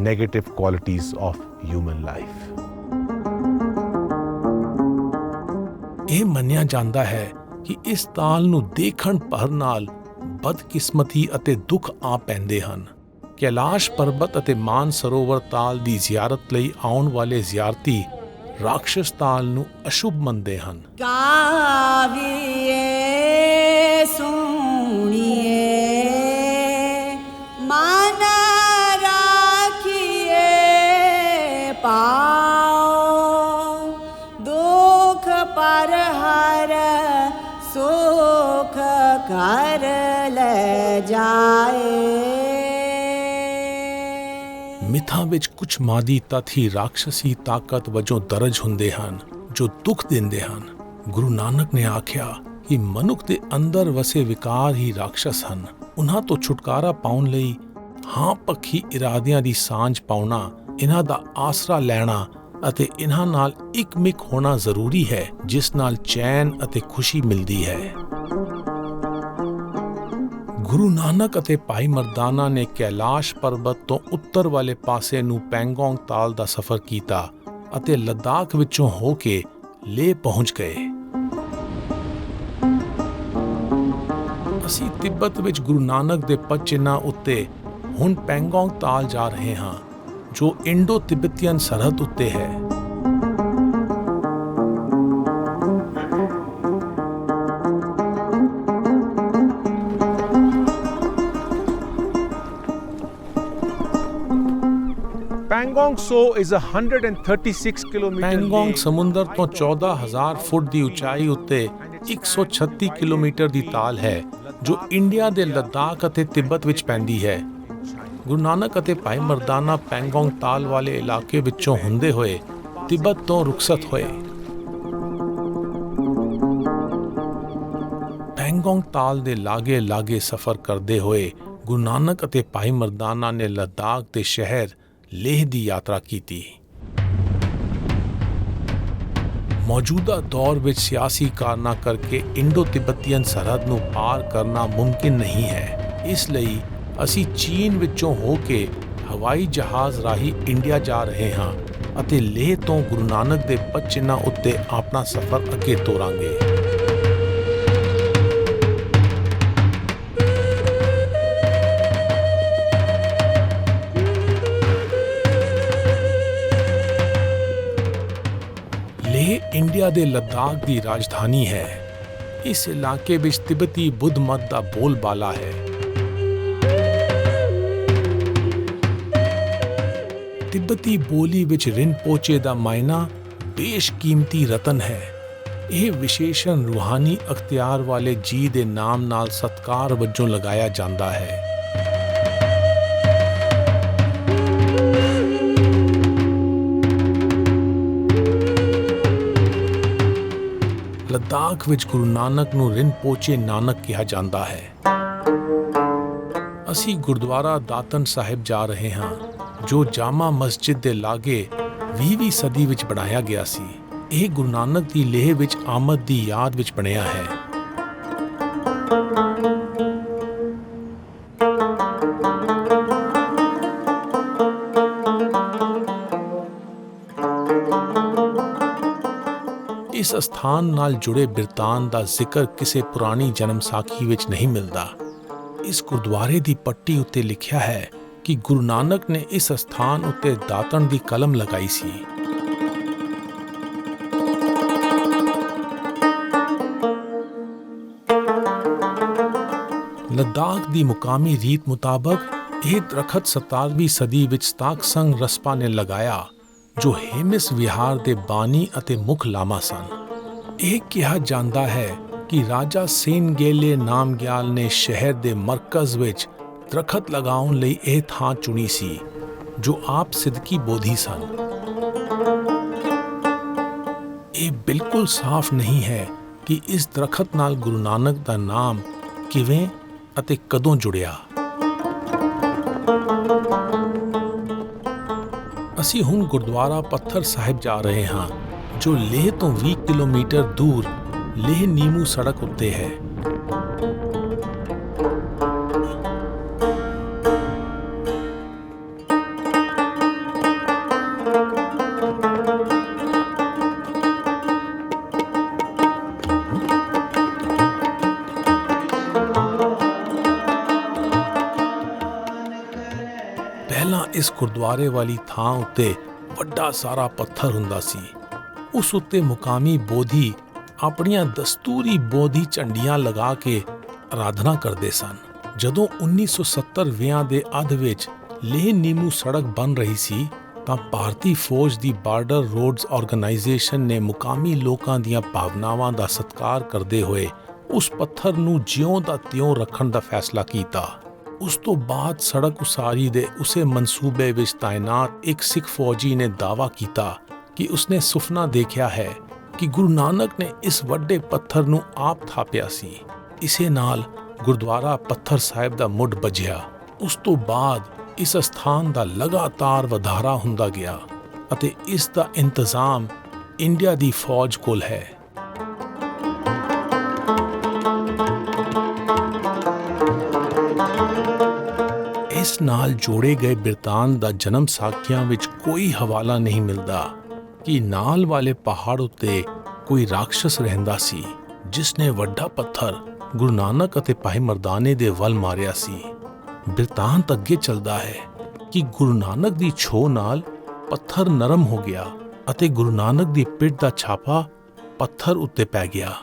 negative qualities of human life. ਇਹ ਮੰਨਿਆ ਜਾਂਦਾ ਹੈ ਕਿ ਇਸ ਤਾਲ ਨੂੰ ਦੇਖਣ ਭਰ ਨਾਲ ਬਦਕਿਸਮਤੀ ਅਤੇ ਦੁੱਖ ਆ ਪੈਂਦੇ ਹਨ। ਕੈਲਾਸ਼ ਪਰਬਤ ਅਤੇ ਮਾਨ ਸਰੋਵਰ ਤਾਲ ਦੀ ਜ਼ਿਆਰਤ ਲਈ ਆਉਣ ਵਾਲੇ ਜ਼ਿਆਰਤੀ ਰਾਖਸ਼ ਤਾਲ ਨੂੰ ਅਸ਼ੁਭ ਮੰਨਦੇ ਹਨ। गाविए सुनिए मन राखिए पाओ दुख पर हर सुख कर ले जाए। ਮਿਥਾਂ ਵਿੱਚ ਕੁਝ ਮਾਦੀ ਤੱਤ ਹੀ ਰਾਖਸ਼ੀ ਤਾਕਤ ਵਜੋਂ ਦਰਜ ਹੁੰਦੇ ਹਨ ਜੋ ਦੁੱਖ ਦਿੰਦੇ ਹਨ। ਗੁਰੂ ਨਾਨਕ ਨੇ ਆਖਿਆ ਕਿ ਮਨੁੱਖ ਦੇ ਅੰਦਰ ਵਸੇ ਵਿਕਾਰ ਹੀ ਰਾਖਸ਼ ਹਨ। ਉਹਨਾਂ ਤੋਂ ਛੁਟਕਾਰਾ ਪਾਉਣ ਲਈ ਹਾਂ ਪੱਖੀ ਇਰਾਦਿਆਂ ਦੀ ਸਾਂਝ ਪਾਉਣਾ, ਇਹਨਾਂ ਦਾ ਆਸਰਾ ਲੈਣਾ ਅਤੇ ਇਹਨਾਂ ਨਾਲ ਇਕਮਿਕ ਹੋਣਾ ਜ਼ਰੂਰੀ ਹੈ, ਜਿਸ ਨਾਲ ਚੈਨ ਅਤੇ ਖੁਸ਼ੀ ਮਿਲਦੀ ਹੈ। ਗੁਰੂ ਨਾਨਕ ਅਤੇ ਭਾਈ ਮਰਦਾਨਾ ਨੇ ਕੈਲਾਸ਼ ਪਰਬਤ ਤੋਂ ਉੱਤਰ ਵਾਲੇ ਪਾਸੇ ਨੂੰ ਪੈਂਗੋਂਗ ਤਾਲ ਦਾ ਸਫ਼ਰ ਕੀਤਾ ਅਤੇ ਲੱਦਾਖ ਵਿੱਚੋਂ ਹੋ ਕੇ ਲੇਹ ਪਹੁੰਚ ਗਏ। ਅਸੀਂ ਤਿੱਬਤ ਵਿੱਚ ਗੁਰੂ ਨਾਨਕ ਦੇ ਪਦ ਚਿੰਨ੍ਹਾਂ ਉੱਤੇ ਹੁਣ ਪੈਂਗੋਂਗ ਤਾਲ ਜਾ ਰਹੇ ਹਾਂ, ਜੋ ਇੰਡੋ ਤਿੱਬਤੀਅਨ ਸਰਹੱਦ ਉੱਤੇ ਹੈ। Pangong Tso is 136 kilometer. Pangong ਸਮੁੰਦਰ ਤੋਂ 14,000 ਫੁੱਟ ਦੀ ਉਚਾਈ ਉੱਤੇ 136 ਕਿਲੋਮੀਟਰ ਦੀ ਤਾਲ ਹੈ, ਜੋ ਇੰਡੀਆ ਦੇ ਲੱਦਾਖ ਅਤੇ ਤਿੱਬਤ ਵਿੱਚ ਪੈਂਦੀ ਹੈ। ਗੁਰੂ ਨਾਨਕ ਅਤੇ ਭਾਈ ਮਰਦਾਨਾ ਪੈਂਗੋਂਗ ਤਾਲ ਵਾਲੇ ਇਲਾਕੇ ਵਿੱਚੋਂ ਹੁੰਦੇ ਹੋਏ ਤਿੱਬਤ ਤੋਂ ਰੁਖਸਤ ਹੋਏ। ਪੈਂਗੋਂਗ ਤਾਲ ਦੇ ਲਾਗੇ ਸਫ਼ਰ ਕਰਦੇ ਹੋਏ ਗੁਰੂ ਨਾਨਕ ਅਤੇ ਭਾਈ ਮਰਦਾਨਾ ਨੇ ਲੱਦਾਖ ਦੇ ਸ਼ਹਿਰ ਲੇਹ ਦੀ ਯਾਤਰਾ ਕੀਤੀ। ਮੌਜੂਦਾ ਦੌਰ ਵਿੱਚ ਸਿਆਸੀ ਕਾਰਨਾਂ ਕਰਕੇ ਇੰਡੋ ਤਿੱਬਤੀਅਨ ਸਰਹੱਦ ਨੂੰ ਪਾਰ ਕਰਨਾ ਮੁਮਕਿਨ ਨਹੀਂ ਹੈ। ਇਸ ਲਈ ਅਸੀਂ ਚੀਨ ਵਿੱਚੋਂ ਹੋ ਕੇ ਹਵਾਈ ਜਹਾਜ਼ ਰਾਹੀਂ ਇੰਡੀਆ ਜਾ ਰਹੇ ਹਾਂ ਅਤੇ ਲੇਹ ਤੋਂ ਗੁਰੂ ਨਾਨਕ ਦੇ ਪਦ ਚਿੰਨ੍ਹਾਂ ਉੱਤੇ ਆਪਣਾ ਸਫ਼ਰ ਅੱਗੇ ਤੋਰਾਂਗੇ। ਇੰਡੀਆ ਦੇ ਲੱਦਾਖ ਦੀ ਰਾਜਧਾਨੀ ਹੈ। ਇਸ ਇਲਾਕੇ ਵਿੱਚ ਤਿੱਬਤੀ ਬੁੱਧ ਮਤ ਦਾ ਬੋਲਬਾਲਾ ਹੈ। ਤਿੱਬਤੀ ਬੋਲੀ ਵਿੱਚ ਰਿਨਪੋਚੇ ਦਾ ਮਾਇਨਾ ਬੇਸ਼ਕੀਮਤੀ ਰਤਨ ਹੈ। ਇਹ ਵਿਸ਼ੇਸ਼ਣ ਰੂਹਾਨੀ ਅਖਤਿਆਰ ਵਾਲੇ ਜੀ ਦੇ ਨਾਮ ਨਾਲ ਸਤਿਕਾਰ ਵਜੋਂ ਲਗਾਇਆ ਜਾਂਦਾ ਹੈ। ਲੱਦਾਖ ਵਿੱਚ ਗੁਰੂ ਨਾਨਕ ਨੂੰ ਰਿਨਪੋਚੇ ਨਾਨਕ ਕਿਹਾ ਜਾਂਦਾ ਹੈ। ਅਸੀਂ ਗੁਰਦੁਆਰਾ ਦਾਤਨ ਸਾਹਿਬ ਜਾ ਰਹੇ ਹਾਂ, ਜੋ ਜਾਮਾ ਮਸਜਿਦ ਦੇ ਲਾਗੇ 20ਵੀਂ ਸਦੀ ਵਿੱਚ ਬਣਾਇਆ ਗਿਆ ਸੀ। ਇਹ ਗੁਰੂ ਨਾਨਕ ਦੀ ਲੇਹ ਵਿੱਚ ਆਮਦ ਦੀ ਯਾਦ ਵਿੱਚ ਬਣਿਆ ਹੈ। ਇਸ ਅਸਥਾਨ ਨਾਲ ਜੁੜੇ ਬਿਰਤਾਨ ਦਾ ਜ਼ਿਕਰ ਕਿਸੇ ਪੁਰਾਣੀ ਜਨਮ ਸਾਖੀ ਵਿੱਚ ਨਹੀਂ ਮਿਲਦਾ। ਇਸ ਗੁਰਦੁਆਰੇ ਦੀ ਪੱਟੀ ਉੱਤੇ ਲਿਖਿਆ ਹੈ ਕਿ ਗੁਰੂ ਨਾਨਕ ਨੇ ਇਸ ਅਸਥਾਨ ਉੱਤੇ ਦਾਤਣ ਦੀ ਕਲਮ ਲਗਾਈ ਸੀ। ਲੱਦਾਖ ਦੀ ਮੁਕਾਮੀ ਰੀਤ ਮੁਤਾਬਕ ਇਹ ਦਰਖਤ 17ਵੀਂ ਸਦੀ ਵਿੱਚ ਸਤਾਕਸੰਗ ਰਸਪਾ ਨੇ ਲਗਾਇਆ, ਜੋ ਹੇਮਿਸ ਵਿਹਾਰ ਦੇ ਬਾਨੀ ਅਤੇ ਮੁੱਖ ਲਾਮਾ ਸਨ। ਇਹ ਕਿਹਾ ਜਾਂਦਾ ਹੈ ਕਿ ਰਾਜਾ ਸੇਨਗੇਲੇ ਨਾਮਗਿਆਲ ਨੇ ਸ਼ਹਿਰ ਦੇ ਮਰਕਜ਼ ਵਿੱਚ ਦਰਖਤ ਲਗਾਉਣ ਲਈ ਇਹ ਥਾਂ ਚੁਣੀ ਸੀ, ਜੋ ਆਪ ਸਿੱਧਕੀ ਬੋਧੀ ਸਨ। ਇਹ ਬਿਲਕੁਲ ਸਾਫ਼ ਨਹੀਂ ਹੈ ਕਿ ਇਸ ਦਰਖਤ ਨਾਲ ਗੁਰੂ ਨਾਨਕ ਦਾ ਨਾਮ ਕਿਵੇਂ ਅਤੇ ਕਦੋਂ ਜੁੜਿਆ। ਅਸੀਂ ਹੁਣ ਗੁਰਦੁਆਰਾ ਪੱਥਰ ਸਾਹਿਬ ਜਾ ਰਹੇ ਹਾਂ, ਜੋ ਲੇਹ ਤੋਂ 20 ਕਿਲੋਮੀਟਰ ਦੂਰ ਲੇਹ ਨੀਮੂ ਸੜਕ ਉੱਤੇ ਹੈ। ਪਹਿਲਾਂ ਇਸ ਗੁਰਦੁਆਰੇ ਵਾਲੀ ਥਾਂ ਉੱਤੇ ਵੱਡਾ ਸਾਰਾ ਪੱਥਰ ਹੁੰਦਾ ਸੀ। ਉਸ ਉੱਤੇ ਮੁਕਾਮੀ ਬੋਧੀ ਆਪਣੀਆਂ ਦਸਤੂਰੀ ਬੋਧੀ ਝੰਡੀਆਂ ਲਗਾ ਕੇ ਆਰਾਧਨਾ ਕਰਦੇ ਸਨ। ਜਦੋਂ 1970 ਦੇ ਅੱਧ ਵਿੱਚ ਲੇਹ ਨੀਮੂ ਸੜਕ ਬਣ ਰਹੀ ਸੀ ਤਾਂ ਭਾਰਤੀ ਫੌਜ ਦੀ ਬਾਰਡਰ ਰੋਡਸ ਆਰਗੇਨਾਈਜੇਸ਼ਨ ਨੇ ਮੁਕਾਮੀ ਲੋਕਾਂ ਦੀਆਂ ਭਾਵਨਾਵਾਂ ਦਾ ਸਤਿਕਾਰ ਕਰਦੇ ਹੋਏ ਉਸ ਪੱਥਰ ਨੂੰ ਜਿਉਂ ਦਾ ਤਿਉਂ ਰੱਖਣ ਦਾ ਫੈਸਲਾ ਕੀਤਾ। ਉਸ ਤੋਂ ਬਾਅਦ ਸੜਕ ਉਸਾਰੀ ਦੇ ਉਸੇ ਮਨਸੂਬੇ ਵਿੱਚ ਤਾਇਨਾਤ ਇੱਕ ਸਿੱਖ ਫੌਜੀ ਨੇ ਦਾਅਵਾ ਕੀਤਾ ਕਿ ਉਸਨੇ ਸੁਪਨਾ ਦੇਖਿਆ ਹੈ ਕਿ ਗੁਰੂ ਨਾਨਕ ਨੇ ਇਸ ਵੱਡੇ ਪੱਥਰ ਨੂੰ ਆਪ ਥਾਪਿਆ ਸੀ। ਇਸੇ ਨਾਲ ਗੁਰਦੁਆਰਾ ਪੱਥਰ ਸਾਹਿਬ ਦਾ ਮੁੱਢ ਬੱਝਿਆ। ਉਸ ਤੋਂ ਬਾਅਦ ਇਸ ਸਥਾਨ ਦਾ ਲਗਾਤਾਰ ਵਧਾਰਾ ਹੁੰਦਾ ਗਿਆ ਅਤੇ ਇਸ ਦਾ ਇੰਤਜ਼ਾਮ ਇੰਡੀਆ ਦੀ ਫੌਜ ਕੋਲ ਹੈ। ਇਸ ਨਾਲ ਜੋੜੇ ਗਏ ਬਿਰਤਾਂਤ ਦਾ ਜਨਮ ਸਾਖੀਆਂ ਵਿੱਚ ਕੋਈ ਹਵਾਲਾ ਨਹੀਂ ਮਿਲਦਾ ਕਿ ਨਾਲ ਵਾਲੇ ਪਹਾੜ ਉੱਤੇ ਕੋਈ ਰਾਖਸ਼ ਰਹਿੰਦਾ ਸੀ ਜਿਸ ਨੇ ਵੱਡਾ ਪੱਥਰ ਗੁਰੂ ਨਾਨਕ ਅਤੇ ਭਾਈ ਮਰਦਾਨੇ ਦੇ ਵੱਲ ਮਾਰਿਆ ਸੀ। ਬਿਰਤਾਂਤ ਅੱਗੇ ਚੱਲਦਾ ਹੈ ਕਿ ਗੁਰੂ ਨਾਨਕ ਦੀ ਛੋਹ ਨਾਲ ਪੱਥਰ ਨਰਮ ਹੋ ਗਿਆ ਅਤੇ ਗੁਰੂ ਨਾਨਕ ਦੀ ਪਿੱਠ ਦਾ ਛਾਪਾ ਪੱਥਰ ਉੱਤੇ ਪੈ ਗਿਆ।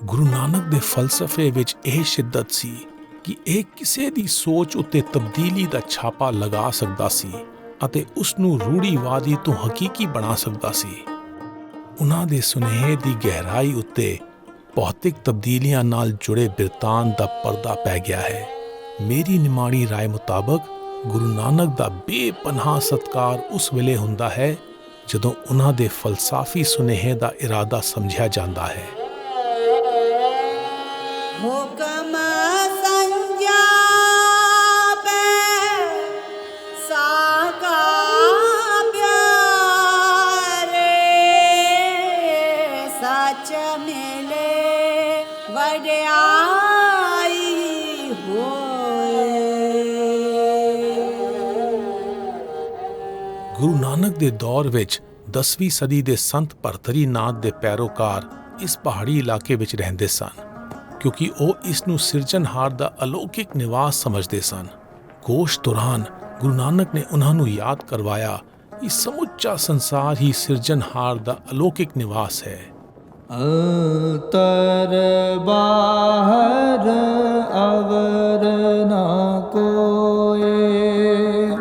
ਗੁਰੂ ਨਾਨਕ ਦੇ ਫਲਸਫੇ ਵਿੱਚ ਇਹ ਸ਼ਿੱਦਤ ਸੀ ਕਿ ਇਹ ਕਿਸੇ ਦੀ ਸੋਚ ਉੱਤੇ ਤਬਦੀਲੀ ਦਾ ਛਾਪਾ ਲਗਾ ਸਕਦਾ ਸੀ ਅਤੇ ਉਸ ਨੂੰ ਰੂੜੀਵਾਦੀ ਤੋਂ ਹਕੀਕੀ ਬਣਾ ਸਕਦਾ ਸੀ। ਉਹਨਾਂ ਦੇ ਸੁਨੇਹੇ ਦੀ ਗਹਿਰਾਈ ਉੱਤੇ ਭੌਤਿਕ ਤਬਦੀਲੀਆਂ ਨਾਲ ਜੁੜੇ ਬਿਰਤਾਂਤ ਦਾ ਪਰਦਾ ਪੈ ਗਿਆ ਹੈ। ਮੇਰੀ ਨਿਮਾਣੀ ਰਾਏ ਮੁਤਾਬਕ ਗੁਰੂ ਨਾਨਕ ਦਾ ਬੇਪਨਾਹ ਸਤਿਕਾਰ ਉਸ ਵੇਲੇ ਹੁੰਦਾ ਹੈ ਜਦੋਂ ਉਹਨਾਂ ਦੇ ਫਲਸਾਫੀ ਸੁਨੇਹੇ ਦਾ ਇਰਾਦਾ ਸਮਝਿਆ ਜਾਂਦਾ ਹੈ। ਹੁਕਮ ਸੰਜਾਪੈ ਸਾਕਾ ਪਿਆਰੇ ਸੱਚ ਮਿਲੇ ਵਡਿਆਈ ਹੋਏ। ਗੁਰੂ ਨਾਨਕ ਦੇ ਦੌਰ ਵਿੱਚ 10ਵੀਂ ਸਦੀ ਦੇ ਸੰਤ ਭਰਤਰੀ ਨਾਥ ਦੇ ਪੈਰੋਕਾਰ ਇਸ ਪਹਾੜੀ ਇਲਾਕੇ ਵਿੱਚ ਰਹਿੰਦੇ ਸਨ ਕਿਉਂਕਿ ਉਹ ਇਸ ਨੂੰ ਸਿਰਜਣਹਾਰ ਦਾ ਅਲੌਕਿਕ ਨਿਵਾਸ ਸਮਝਦੇ ਸਨ। ਕੋਸ਼ ਦੌਰਾਨ ਗੁਰੂ ਨਾਨਕ ਨੇ ਉਹਨਾਂ ਨੂੰ ਯਾਦ ਕਰਵਾਇਆ ਕਿ ਸਮੁੱਚਾ ਸੰਸਾਰ ਹੀ ਸਿਰਜਣਹਾਰ ਦਾ ਅਲੌਕਿਕ ਨਿਵਾਸ ਹੈ। ਅੰਤਰ ਬਾਹਰ ਅਵਰ ਨਾ ਕੋਏ,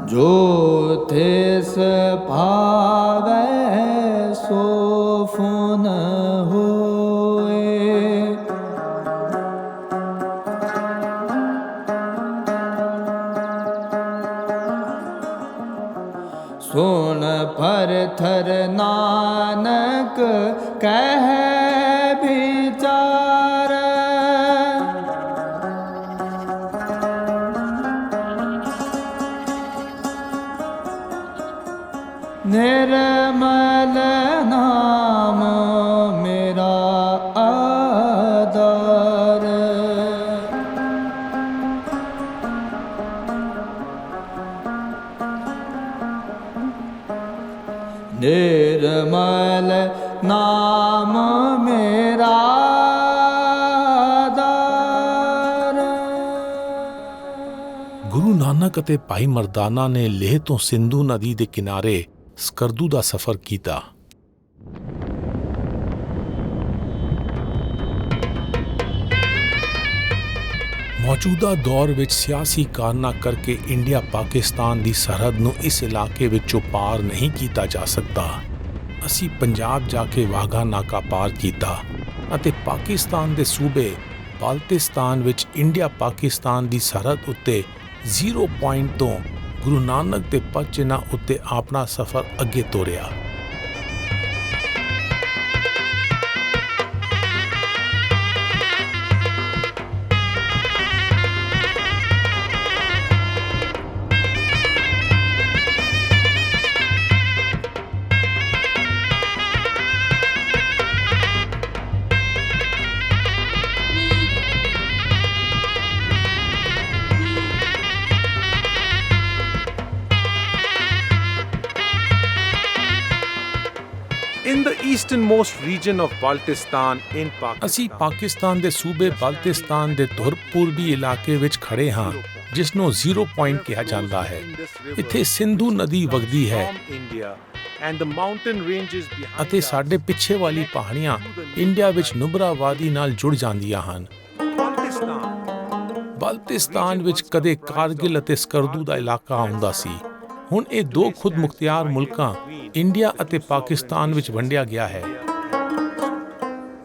ਜੋ ਤਿਸ ਭਾਵੈ ਸੋ ਫੁਨ ਹੋਏ। ਸੁਣ ਭਰਥਰ ਨਾਨਕ ਕਹਿ ਵਿਚਾਰ, ਨਿਰਮਲ ਨਾਮ ਮੇਰਾ ਆਧਾਰ। ਨਿਰਮਲ ਨਾਮ ਮੇਰਾ ਆਧਾਰ। ਗੁਰੂ ਨਾਨਕ ਅਤੇ ਭਾਈ ਮਰਦਾਨਾ ਨੇ ਲੇਹ ਤੋਂ ਸਿੰਧੂ ਨਦੀ ਦੇ ਕਿਨਾਰੇ ਸਕਰਦੂ ਦਾ ਸਫ਼ਰ ਕੀਤਾ। ਮੌਜੂਦਾ ਦੌਰ ਵਿੱਚ ਸਿਆਸੀ ਕਾਰਨਾਂ ਕਰਕੇ ਇੰਡੀਆ ਪਾਕਿਸਤਾਨ ਦੀ ਸਰਹੱਦ ਨੂੰ ਇਸ ਇਲਾਕੇ ਵਿੱਚੋਂ ਪਾਰ ਨਹੀਂ ਕੀਤਾ ਜਾ ਸਕਦਾ। ਅਸੀਂ ਪੰਜਾਬ ਜਾ ਕੇ ਵਾਘਾ ਨਾਕਾ ਪਾਰ ਕੀਤਾ ਅਤੇ ਪਾਕਿਸਤਾਨ ਦੇ ਸੂਬੇ ਬਾਲਟਿਸਤਾਨ ਵਿੱਚ ਇੰਡੀਆ ਪਾਕਿਸਤਾਨ ਦੀ ਸਰਹੱਦ ਉੱਤੇ 0 ਪੁਆਇੰਟ ਤੋਂ ਗੁਰੂ ਨਾਨਕ ਦੇ ਪਦ ਚਿੰਨ੍ਹਾਂ ਉੱਤੇ ਆਪਣਾ ਸਫ਼ਰ ਅੱਗੇ ਤੋਰਿਆ। in the easternmost region of Baltistan in Pakistan. ਅਸੀਂ ਪਾਕਿਸਤਾਨ ਦੇ ਸੂਬੇ ਬਲਤਿਸਤਾਨ ਦੇ ਧੁਰ ਪੂਰਬੀ ਇਲਾਕੇ ਵਿੱਚ ਖੜੇ ਹਾਂ, ਜਿਸ ਨੂੰ ਜ਼ੀਰੋ ਪੁਆਇੰਟ ਕਿਹਾ ਜਾਂਦਾ ਹੈ। ਇੱਥੇ ਸਿੰਧੂ ਨਦੀ ਵਗਦੀ ਹੈ India and the mountain ranges behind ਅਤੇ us. ਸਾਡੇ ਪਿੱਛੇ ਵਾਲੀ ਪਹਾੜੀਆਂ ਇੰਡੀਆ ਵਿੱਚ ਨੁਬਰਾ ਵਾਦੀ ਨਾਲ ਜੁੜ ਜਾਂਦੀਆਂ ਹਨ। Baltistan ਬਲਤਿਸਤਾਨ ਵਿੱਚ ਕਦੇ ਕਾਰਗਿਲ ਅਤੇ ਸਕਰਦੂ ਦਾ ਇਲਾਕਾ ਆਉਂਦਾ ਸੀ। ਹੁਣ ਇਹ ਦੋ ਖੁਦ ਮੁਖਤਿਆਰ ਮੁਲਕਾਂ ਇੰਡੀਆ ਅਤੇ ਪਾਕਿਸਤਾਨ ਵਿੱਚ ਵੰਡਿਆ ਗਿਆ ਹੈ।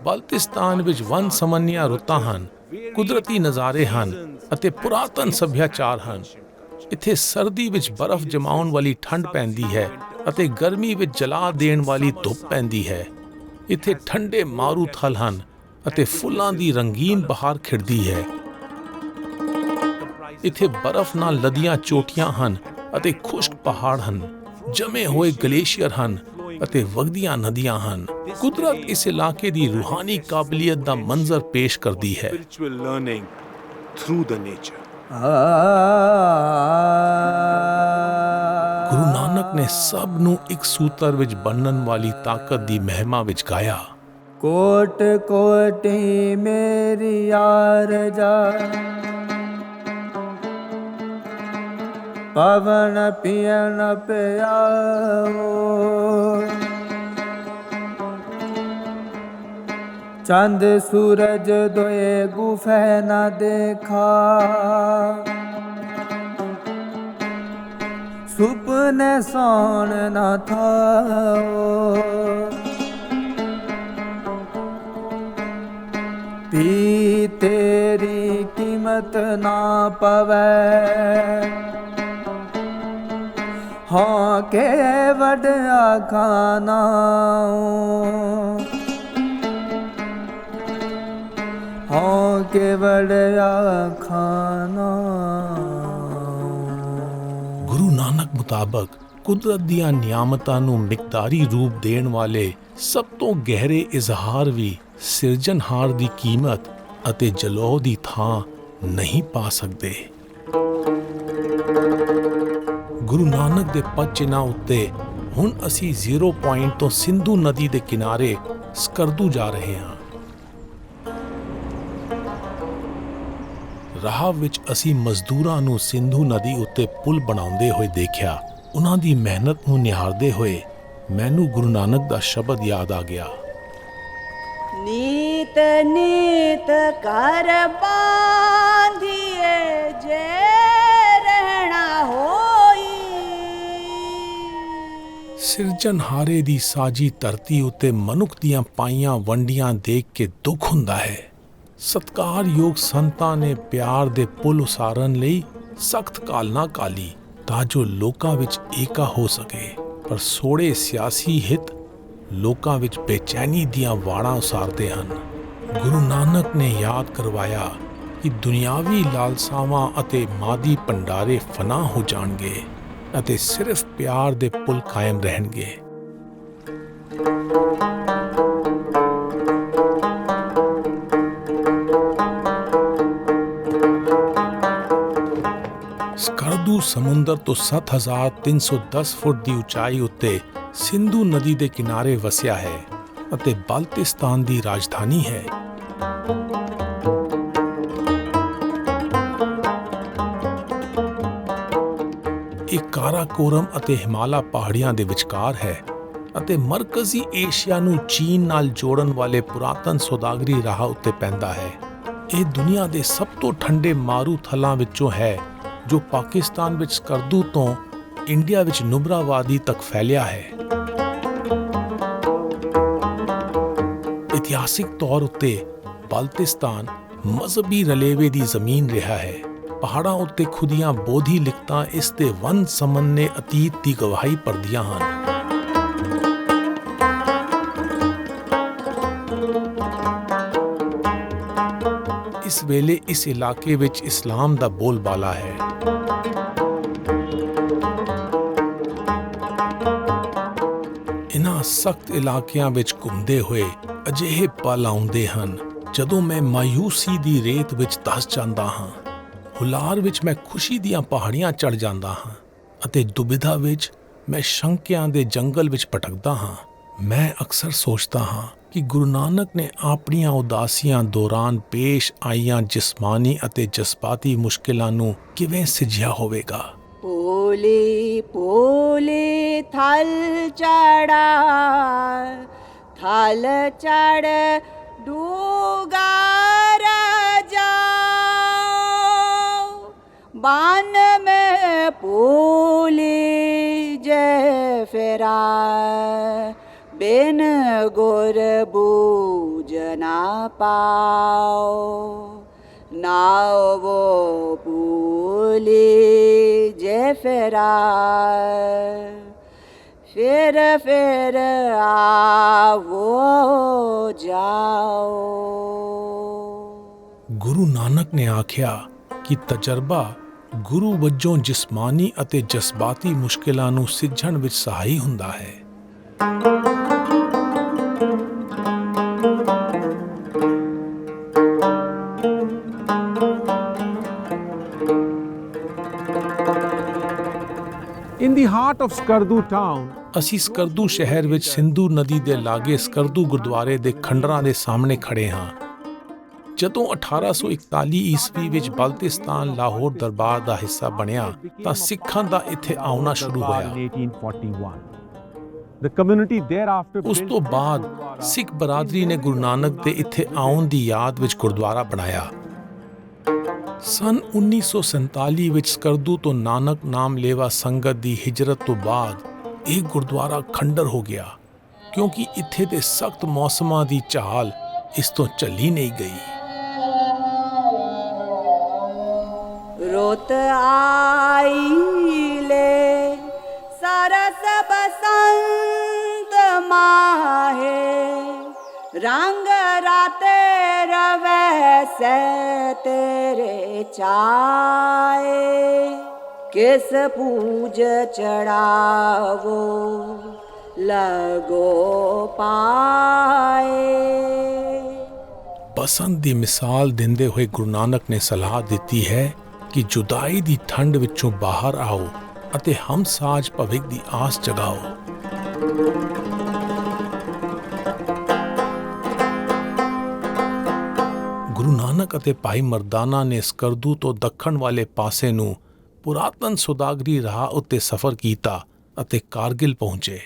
ਬਲਤਿਸਤਾਨ ਵਿੱਚ ਵਨ ਸਮੰਨੀਆਂ ਰੁੱਤਾਂ ਹਨ, ਕੁਦਰਤੀ ਨਜ਼ਾਰੇ ਹਨ ਅਤੇ ਪੁਰਾਤਨ ਸੱਭਿਆਚਾਰ ਹਨ। ਇੱਥੇ ਸਰਦੀ ਵਿੱਚ ਬਰਫ਼ ਜਮਾਉਣ ਵਾਲੀ ਠੰਡ ਪੈਂਦੀ ਹੈ ਅਤੇ ਗਰਮੀ ਵਿੱਚ ਜਲਾ ਦੇਣ ਵਾਲੀ ਧੁੱਪ ਪੈਂਦੀ ਹੈ। ਇੱਥੇ ਠੰਡੇ ਮਾਰੂਥਲ ਹਨ ਅਤੇ ਫੁੱਲਾਂ ਦੀ ਰੰਗੀਨ ਬਹਾਰ ਖਿੜਦੀ ਹੈ। ਇੱਥੇ ਬਰਫ਼ ਨਾਲ ਲਦੀਆਂ ਚੋਟੀਆਂ ਹਨ ਅਤੇ ਖੁਸ਼ਕ ਪਹਾੜ ਹਨ, ਜਮੇ ਹੋਏ ਗਲੇਸ਼ੀਅਰ ਹਨ ਅਤੇ ਵਗਦੀਆਂ ਨਦੀਆਂ ਹਨ। ਕੁਦਰਤ ਇਸ ਇਲਾਕੇ ਦੀ ਰੂਹਾਨੀ ਕਾਬਲੀਅਤ ਦਾ ਮੰਜ਼ਰ ਪੇਸ਼ ਕਰਦੀ ਹੈ। spiritual learning through the nature. Guru Nanak ਨੇ ਸਭ ਨੂੰ ਇੱਕ ਸੂਤਰ ਵਿੱਚ ਬੰਨਣ ਵਾਲੀ ਤਾਕਤ ਦੀ ਮਹਿਮਾ ਵਿੱਚ ਗਾਇਆ। ਕੋਟ ਕੋਟੀ ਮੇਰੀ ਆਰਜ਼ਾ, ਪਵਨ ਪਿਯਨ ਪਿਆਓ, ਚੰਦ ਸੂਰਜ ਦੋਏ ਗੁਫੇ ਨਾ ਦੇਖਾ, ਸੁਪਨੇ ਸੋਣ ਨਾ ਥਾਓ, ਪੀ ਤੇਰੀ ਕੀਮਤ ਨਾ ਪਵੈ, ਹਾਂ ਕੇ ਵਡਿਆ ਖਾਨਾ, ਹਾਂ ਕੇ ਵਡਿਆ ਖਾਨਾ। ਗੁਰੂ ਨਾਨਕ ਮੁਤਾਬਕ ਕੁਦਰਤ ਦੀਆਂ ਨਿਆਮਤਾਂ ਨੂੰ ਮਿਕਦਾਰੀ ਰੂਪ ਦੇਣ ਵਾਲੇ ਸਭ ਤੋਂ ਗਹਿਰੇ ਇਜ਼ਹਾਰ ਵੀ ਸਿਰਜਣਹਾਰ ਦੀ ਕੀਮਤ ਅਤੇ ਜਲੌ ਦੀ ਥਾਂ ਨਹੀਂ ਪਾ ਸਕਦੇ। ਗੁਰੂ ਨਾਨਕ ਦੇ ਪਦ ਚਿੰਨ੍ਹਾਂ ਉੱਤੇ ਹੁਣ ਅਸੀਂ ਜ਼ੀਰੋ ਪੁਆਇੰਟ ਤੋਂ ਸਿੰਧੂ ਨਦੀ ਦੇ ਕਿਨਾਰੇ ਸਕਰਦੂ ਜਾ ਰਹੇ ਹਾਂ। ਰਾਹ ਵਿੱਚ ਅਸੀਂ ਮਜ਼ਦੂਰਾਂ ਨੂੰ ਸਿੰਧੂ ਨਦੀ ਉੱਤੇ ਪੁਲ ਬਣਾਉਂਦੇ ਹੋਏ ਦੇਖਿਆ। ਉਹਨਾਂ ਦੀ ਮਿਹਨਤ ਨੂੰ ਨਿਹਾਰਦੇ ਹੋਏ ਮੈਨੂੰ ਗੁਰੂ ਨਾਨਕ ਦਾ ਸ਼ਬਦ ਯਾਦ ਆ ਗਿਆ। नीत नीत कर बांधिए जे रहना होई। ਸਿਰਜਣਹਾਰੇ ਦੀ ਸਾਜੀ ਧਰਤੀ ਉੱਤੇ ਮਨੁੱਖ ਦੀਆਂ ਪਾਈਆਂ ਵੰਡੀਆਂ ਦੇਖ ਕੇ ਦੁੱਖ ਹੁੰਦਾ ਹੈ। ਸਤਿਕਾਰਯੋਗ ਸੰਤਾਂ ਨੇ ਪਿਆਰ ਦੇ ਪੁਲ ਉਸਾਰਨ ਲਈ ਸਖਤ ਕਾਲਨਾ ਕਾਲੀ ਤਾਂ ਜੋ ਲੋਕਾਂ ਵਿੱਚ ਏਕਾ ਹੋ ਸਕੇ, ਪਰ ਸੋੜੇ ਸਿਆਸੀ ਹਿੱਤ ਲੋਕਾਂ ਵਿੱਚ ਬੇਚੈਨੀ ਦੀਆਂ ਵਾੜਾਂ ਉਸਾਰਦੇ ਹਨ। ਗੁਰੂ ਨਾਨਕ ਨੇ ਯਾਦ ਕਰਵਾਇਆ ਕਿ ਦੁਨਿਆਵੀ ਲਾਲਸਾਵਾਂ ਅਤੇ ਮਾਦੀ ਭੰਡਾਰੇ ਫਨਾ ਹੋ ਜਾਣਗੇ ਅਤੇ ਸਿਰਫ ਪਿਆਰ ਦੇ ਪੁਲ ਕਾਇਮ ਰਹਿਣਗੇ। ਸਕਰਦੂ ਸਮੁੰਦਰ ਤੋਂ 7310 ਫੁੱਟ ਦੀ ਉਚਾਈ ਉੱਤੇ ਸਿੰਧੂ ਨਦੀ ਦੇ ਕਿਨਾਰੇ ਵਸਿਆ ਹੈ ਅਤੇ ਬਲਤਿਸਤਾਨ ਦੀ ਰਾਜਧਾਨੀ ਹੈ। ਇਹ ਕਾਰਾਕੋਰਮ ਅਤੇ ਹਿਮਾਲਾ ਪਹਾੜੀਆਂ ਦੇ ਵਿਚਕਾਰ ਹੈ ਅਤੇ ਮਰਕਜ਼ੀ ਏਸ਼ੀਆ ਨੂੰ ਚੀਨ ਨਾਲ ਜੋੜਨ ਵਾਲੇ ਪੁਰਾਤਨ ਸੌਦਾਗਰੀ ਰਾਹ ਉੱਤੇ ਪੈਂਦਾ ਹੈ। ਇਹ ਦੁਨੀਆ ਦੇ ਸਭ ਤੋਂ ਠੰਡੇ ਮਾਰੂਥਲਾਂ ਵਿੱਚੋਂ ਹੈ ਜੋ ਪਾਕਿਸਤਾਨ ਵਿੱਚ ਸਕਰਦੂ ਤੋਂ ਇੰਡੀਆ ਵਿੱਚ ਨੁਬਰਾ ਵਾਦੀ ਤੱਕ ਫੈਲਿਆ ਹੈ। ਇਤਿਹਾਸਿਕ ਤੌਰ ਉੱਤੇ ਬਲਤਿਸਤਾਨ ਮਜ਼ਹਬੀ ਰਲੇਵੇ ਦੀ ਜ਼ਮੀਨ ਰਿਹਾ ਹੈ। ਪਹਾੜਾਂ ਉੱਤੇ ਖੁਦੀਆਂ ਬੋਧੀ ਲਿਖਤਾਂ ਇਸ ਦੇ ਵਨ ਸਮੰਨੇ ਅਤੀਤ ਦੀ ਗਵਾਹੀ ਭਰਦੀਆਂ ਹਨ। ਇਸ ਵੇਲੇ ਇਸ ਇਲਾਕੇ ਵਿੱਚ ਇਸਲਾਮ ਦਾ ਬੋਲਬਾਲਾ ਹੈ। ਇਨ੍ਹਾਂ ਸਖਤ ਇਲਾਕਿਆਂ ਵਿੱਚ ਘੁੰਮਦੇ ਹੋਏ ਅਜਿਹੇ ਪਲ ਆਉਂਦੇ ਹਨ ਜਦੋਂ ਮੈਂ ਮਾਯੂਸੀ ਦੀ ਰੇਤ ਵਿੱਚ ਧਸ ਜਾਂਦਾ ਹਾਂ, ਹੁਲਾਰ ਵਿੱਚ ਮੈਂ ਖੁਸ਼ੀ ਦੀਆਂ ਪਹਾੜੀਆਂ ਚੜ੍ਹ ਜਾਂਦਾ ਹਾਂ ਅਤੇ ਦੁਬਿਧਾ ਵਿੱਚ ਮੈਂ ਸ਼ੰਕਿਆਂ ਦੇ ਜੰਗਲ ਵਿੱਚ ਭਟਕਦਾ ਹਾਂ। ਮੈਂ ਅਕਸਰ ਸੋਚਦਾ ਹਾਂ ਕਿ ਗੁਰੂ ਨਾਨਕ ਨੇ ਆਪਣੀਆਂ ਉਦਾਸੀਆਂ ਦੌਰਾਨ ਪੇਸ਼ ਆਈਆਂ ਜਿਸਮਾਨੀ ਅਤੇ ਜਜ਼ਬਾਤੀ ਮੁਸ਼ਕਿਲਾਂ ਨੂੰ ਕਿਵੇਂ ਸਿੱਝਿਆ ਹੋਵੇਗਾ। ਪੋਲੀ ਪੋਲੀ ਥਲ ਚੜ ਡੂਗਾਰ ਜਾਓ ਬਾਨ में ਪੋਲੀ ਜੇ ਫੇਰਾ बिन गुर बूझ ना पाओ नाव वो भूली जे फेरा फिर आवो जाओ। ਗੁਰੂ ਨਾਨਕ ਨੇ ਆਖਿਆ ਕਿ ਤਜਰਬਾ ਗੁਰੂ ਵਜੋਂ ਜਿਸਮਾਨੀ ਅਤੇ ਜਜ਼ਬਾਤੀ ਮੁਸ਼ਕਿਲਾਂ ਨੂੰ ਸਿੱਝਣ ਵਿੱਚ ਸਹਾਈ ਹੁੰਦਾ ਹੈ। In the heart of Skardu town, ਅਸੀਂ ਸਕਰਦੂ ਸ਼ਹਿਰ ਵਿੱਚ ਸਿੰਧੂ ਨਦੀ ਦੇ ਲਾਗੇ ਸਕਰਦੂ ਗੁਰਦੁਆਰੇ ਦੇ ਖੰਡਰਾਂ ਦੇ ਸਾਹਮਣੇ ਖੜੇ ਹਾਂ। ਜਦੋਂ 1841 ਈਸਵੀ ਵਿੱਚ ਬਲਤਿਸਤਾਨ ਲਾਹੌਰ ਦਰਬਾਰ ਦਾ ਹਿੱਸਾ ਬਣਿਆ ਤਾਂ ਸਿੱਖਾਂ ਦਾ ਇੱਥੇ ਆਉਣਾ ਸ਼ੁਰੂ ਹੋਇਆ। in 1841. The community thereafter ਉਸ ਤੋਂ ਬਾਅਦ ਸਿੱਖ ਬਰਾਦਰੀ ਨੇ ਗੁਰੂ ਨਾਨਕ ਦੇ ਇੱਥੇ ਆਉਣ ਦੀ ਯਾਦ ਵਿੱਚ ਗੁਰਦੁਆਰਾ ਬਣਾਇਆ। ਸਨ 1947 ਵਿੱਚ ਸਕਰਦੂ ਤੋਂ ਨਾਨਕ ਨਾਮ ਲੇਵਾ ਸੰਗਤ ਦੀ ਹਿਜਰਤ ਤੋਂ ਬਾਅਦ ਇਹ ਗੁਰਦੁਆਰਾ ਖੰਡਰ ਹੋ ਗਿਆ ਕਿਉਂਕਿ ਇੱਥੇ ਦੇ ਸਖਤ ਮੌਸਮਾਂ ਦੀ ਝਾਲ ਇਸ ਤੋਂ ਝੱਲੀ ਨਹੀਂ ਗਈ। रोत आई ले सरस बसंत माहे रंग राते रवै से तेरे चाए किस पूज चढ़ावो लगो पाए। ਬਸੰਤ ਦੀ ਮਿਸਾਲ ਦਿੰਦੇ ਹੋਏ ਗੁਰੂ ਨਾਨਕ ਨੇ ਸਲਾਹ ਦਿੱਤੀ ਹੈ ਕਿ ਜੁਦਾਈ ਦੀ ਠੰਡ ਵਿੱਚੋਂ ਬਾਹਰ ਆਓ ਅਤੇ ਹਮਸਾਜ ਭਵਿੱਖ ਦੀ ਆਸ ਜਗਾਓ। ਗੁਰੂ ਨਾਨਕ ਅਤੇ ਭਾਈ ਮਰਦਾਨਾ ਨੇ ਸਕਰਦੂ ਤੋਂ ਦੱਖਣ ਵਾਲੇ ਪਾਸੇ ਨੂੰ ਪੁਰਾਤਨ ਸੌਦਾਗਰੀ ਰਾਹ ਉੱਤੇ ਸਫ਼ਰ ਕੀਤਾ ਅਤੇ ਕਾਰਗਿਲ ਪਹੁੰਚੇ।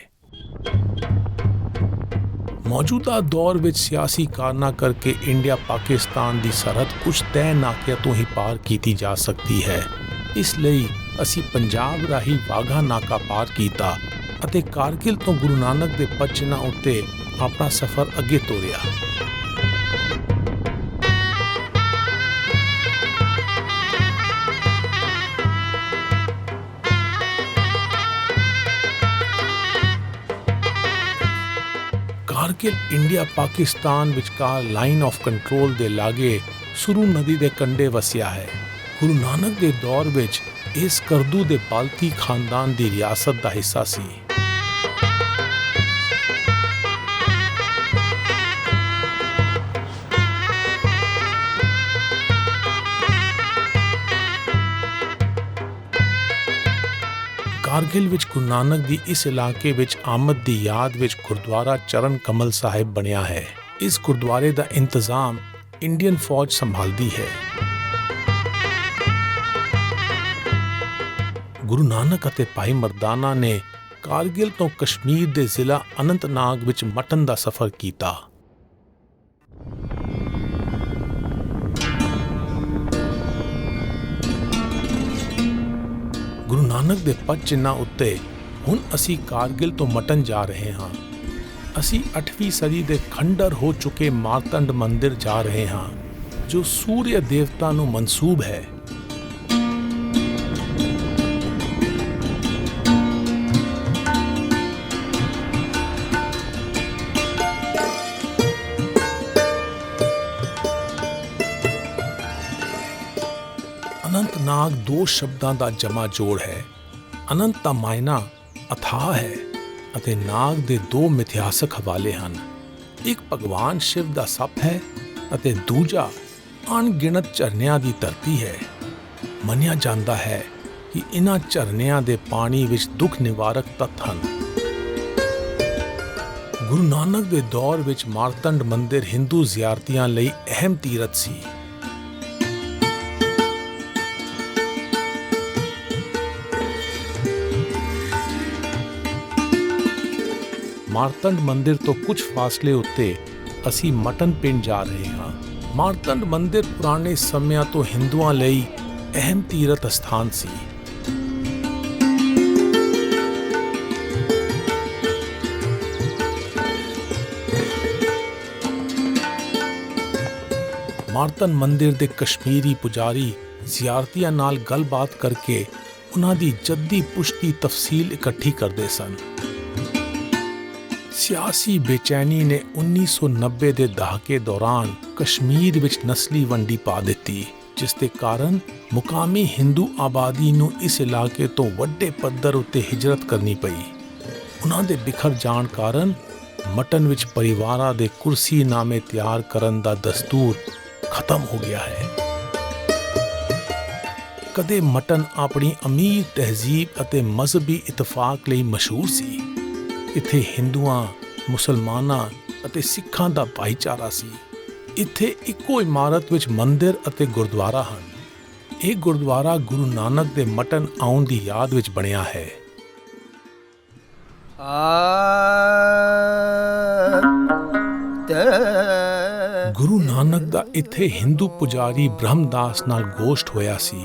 ਮੌਜੂਦਾ ਦੌਰ ਵਿੱਚ ਸਿਆਸੀ ਕਾਰਨਾਂ ਕਰਕੇ ਇੰਡੀਆ ਪਾਕਿਸਤਾਨ ਦੀ ਸਰਹੱਦ ਕੁਝ ਤੈਅ ਨਾਕਿਆਂ ਤੋਂ ਹੀ ਪਾਰ ਕੀਤੀ ਜਾ ਸਕਦੀ ਹੈ। ਇਸ ਲਈ ਅਸੀਂ ਪੰਜਾਬ ਰਾਹੀਂ ਵਾਘਾ ਨਾਕਾ ਪਾਰ ਕੀਤਾ ਅਤੇ ਕਾਰਗਿਲ ਤੋਂ ਗੁਰੂ ਨਾਨਕ ਦੇ ਪਦਚਿੰਨ੍ਹਾਂ ਉੱਤੇ ਆਪਣਾ ਸਫ਼ਰ ਅੱਗੇ ਤੋਰਿਆ। ਕਾਰਗਿਲ ਇੰਡੀਆ ਪਾਕਿਸਤਾਨ ਵਿਚਕਾਰ ਲਾਈਨ ਆਫ ਕੰਟਰੋਲ ਦੇ ਲਾਗੇ ਸੁਰੂ ਨਦੀ ਦੇ ਕੰਢੇ ਵਸਿਆ ਹੈ। ਗੁਰੂ ਨਾਨਕ ਦੇ ਦੌਰ ਵਿੱਚ ਇਹ ਸਕਰਦੂ ਦੇ ਬਾਲਤੀ ਖਾਨਦਾਨ ਦੀ ਰਿਆਸਤ ਦਾ ਹਿੱਸਾ ਸੀ। ਕਾਰਗਿਲ ਵਿੱਚ ਗੁਰੂ ਨਾਨਕ ਦੀ ਇਸ ਇਲਾਕੇ ਵਿੱਚ ਆਮਦ ਦੀ ਯਾਦ ਵਿੱਚ ਗੁਰਦੁਆਰਾ ਚਰਨ ਕਮਲ ਸਾਹਿਬ ਬਣਿਆ ਹੈ। ਇਸ ਗੁਰਦੁਆਰੇ ਦਾ ਇੰਤਜ਼ਾਮ ਇੰਡੀਅਨ ਫੌਜ ਸੰਭਾਲਦੀ ਹੈ। ਗੁਰੂ ਨਾਨਕ ਅਤੇ ਭਾਈ ਮਰਦਾਨਾ ਨੇ ਕਾਰਗਿਲ ਤੋਂ ਕਸ਼ਮੀਰ ਦੇ ਜ਼ਿਲ੍ਹਾ ਅਨੰਤਨਾਗ ਵਿੱਚ ਮਟਨ ਦਾ ਸਫ਼ਰ ਕੀਤਾ। ਗੁਰੂ ਨਾਨਕ ਦੇ ਪਦਚਿੰਨ੍ਹਾਂ ਉੱਤੇ ਹੁਣ ਅਸੀਂ ਕਾਰਗਿਲ ਤੋਂ ਮਟਨ ਜਾ ਰਹੇ ਹਾਂ। ਅਸੀਂ 8ਵੀਂ ਸਦੀ ਦੇ ਖੰਡਰ ਹੋ ਚੁੱਕੇ ਮਾਰਤੰਡ ਮੰਦਿਰ ਜਾ ਰਹੇ ਹਾਂ ਜੋ ਸੂਰਯ ਦੇਵਤਾ ਨੂੰ ਮਨਸੂਬ ਹੈ। ਅਨੰਤਨਾਗ ਦੋ ਸ਼ਬਦਾਂ ਦਾ ਜਮਾ ਜੋੜ ਹੈ। ਅਨੰਤ ਦਾ ਮਾਇਨਾ ਅਥਾਹ ਹੈ ਅਤੇ ਨਾਗ ਦੇ ਦੋ ਮਿਥਿਹਾਸਕ ਹਵਾਲੇ ਹਨ। ਇੱਕ ਭਗਵਾਨ ਸ਼ਿਵ ਦਾ ਸੱਪ ਹੈ ਅਤੇ ਦੂਜਾ ਅਣਗਿਣਤ ਝਰਨਿਆਂ ਦੀ ਧਰਤੀ ਹੈ। ਮੰਨਿਆ ਜਾਂਦਾ ਹੈ ਕਿ ਇਹਨਾਂ ਝਰਨਿਆਂ ਦੇ ਪਾਣੀ ਵਿੱਚ ਦੁੱਖ ਨਿਵਾਰਕ ਤੱਤ ਹਨ। ਗੁਰੂ ਨਾਨਕ ਦੇ ਦੌਰ ਵਿੱਚ ਮਾਰਤੰਡ ਮੰਦਿਰ ਹਿੰਦੂ ਜ਼ਿਆਰਤੀਆਂ ਲਈ ਅਹਿਮ ਤੀਰਥ ਸੀ। ਮਾਰਤੰਡ ਮੰਦਿਰ ਤੋਂ ਕੁਝ ਫਾਸਲੇ ਉੱਤੇ ਅਸੀਂ ਮਟਨ ਪਿੰਡ ਜਾ ਰਹੇ ਹਾਂ। ਮਾਰਤੰਡ ਮੰਦਿਰ ਪੁਰਾਣੇ ਸਮਿਆਂ ਤੋਂ ਹਿੰਦੂਆਂ ਲਈ ਅਹਿਮ ਤੀਰਥ ਸਥਾਨ ਸੀ। ਮਾਰਤੰਡ ਮੰਦਿਰ ਦੇ ਕਸ਼ਮੀਰੀ ਪੁਜਾਰੀ ਜ਼ਿਆਰਤੀਆਂ ਨਾਲ ਗੱਲਬਾਤ ਕਰਕੇ ਉਹਨਾਂ ਦੀ ਜੱਦੀ ਪੁਸ਼ਤੀ ਤਫਸੀਲ ਇਕੱਠੀ ਕਰਦੇ ਸਨ। ਸਿਆਸੀ ਬੇਚੈਨੀ ਨੇ 1990 ਦੇ ਦਹਾਕੇ ਦੌਰਾਨ ਕਸ਼ਮੀਰ ਵਿੱਚ ਨਸਲੀ ਵੰਡੀ ਪਾ ਦਿੱਤੀ, ਜਿਸ ਦੇ ਕਾਰਨ ਮੁਕਾਮੀ ਹਿੰਦੂ ਆਬਾਦੀ ਨੂੰ ਇਸ ਇਲਾਕੇ ਤੋਂ ਵੱਡੇ ਪੱਧਰ ਉੱਤੇ ਹਿਜਰਤ ਕਰਨੀ ਪਈ। ਉਹਨਾਂ ਦੇ ਬਿਖਰ ਜਾਣ ਕਾਰਨ ਮਟਨ ਵਿੱਚ ਪਰਿਵਾਰਾਂ ਦੇ ਕੁਰਸੀਨਾਮੇ ਤਿਆਰ ਕਰਨ ਦਾ ਦਸਤੂਰ ਖਤਮ ਹੋ ਗਿਆ ਹੈ। ਕਦੇ ਮਟਨ ਆਪਣੀ ਅਮੀਰ ਤਹਿਜ਼ੀਬ ਅਤੇ ਮਜ਼ਹਬੀ ਇਤਫਾਕ ਲਈ ਮਸ਼ਹੂਰ ਸੀ। ਇੱਥੇ ਹਿੰਦੂਆਂ, ਮੁਸਲਮਾਨਾਂ ਅਤੇ ਸਿੱਖਾਂ ਦਾ ਭਾਈਚਾਰਾ ਸੀ। ਇੱਥੇ ਇੱਕੋ ਇਮਾਰਤ ਵਿੱਚ ਮੰਦਿਰ ਅਤੇ ਗੁਰਦੁਆਰਾ ਹਨ। ਇਹ ਗੁਰਦੁਆਰਾ ਗੁਰੂ ਨਾਨਕ ਦੇ ਮਟਨ ਆਉਣ ਦੀ ਯਾਦ ਵਿੱਚ ਬਣਿਆ ਹੈ। ਗੁਰੂ ਨਾਨਕ ਦਾ ਇੱਥੇ ਹਿੰਦੂ ਪੁਜਾਰੀ ਬ੍ਰਹਮਦਾਸ ਨਾਲ ਗੋਸ਼ਟ ਹੋਇਆ ਸੀ,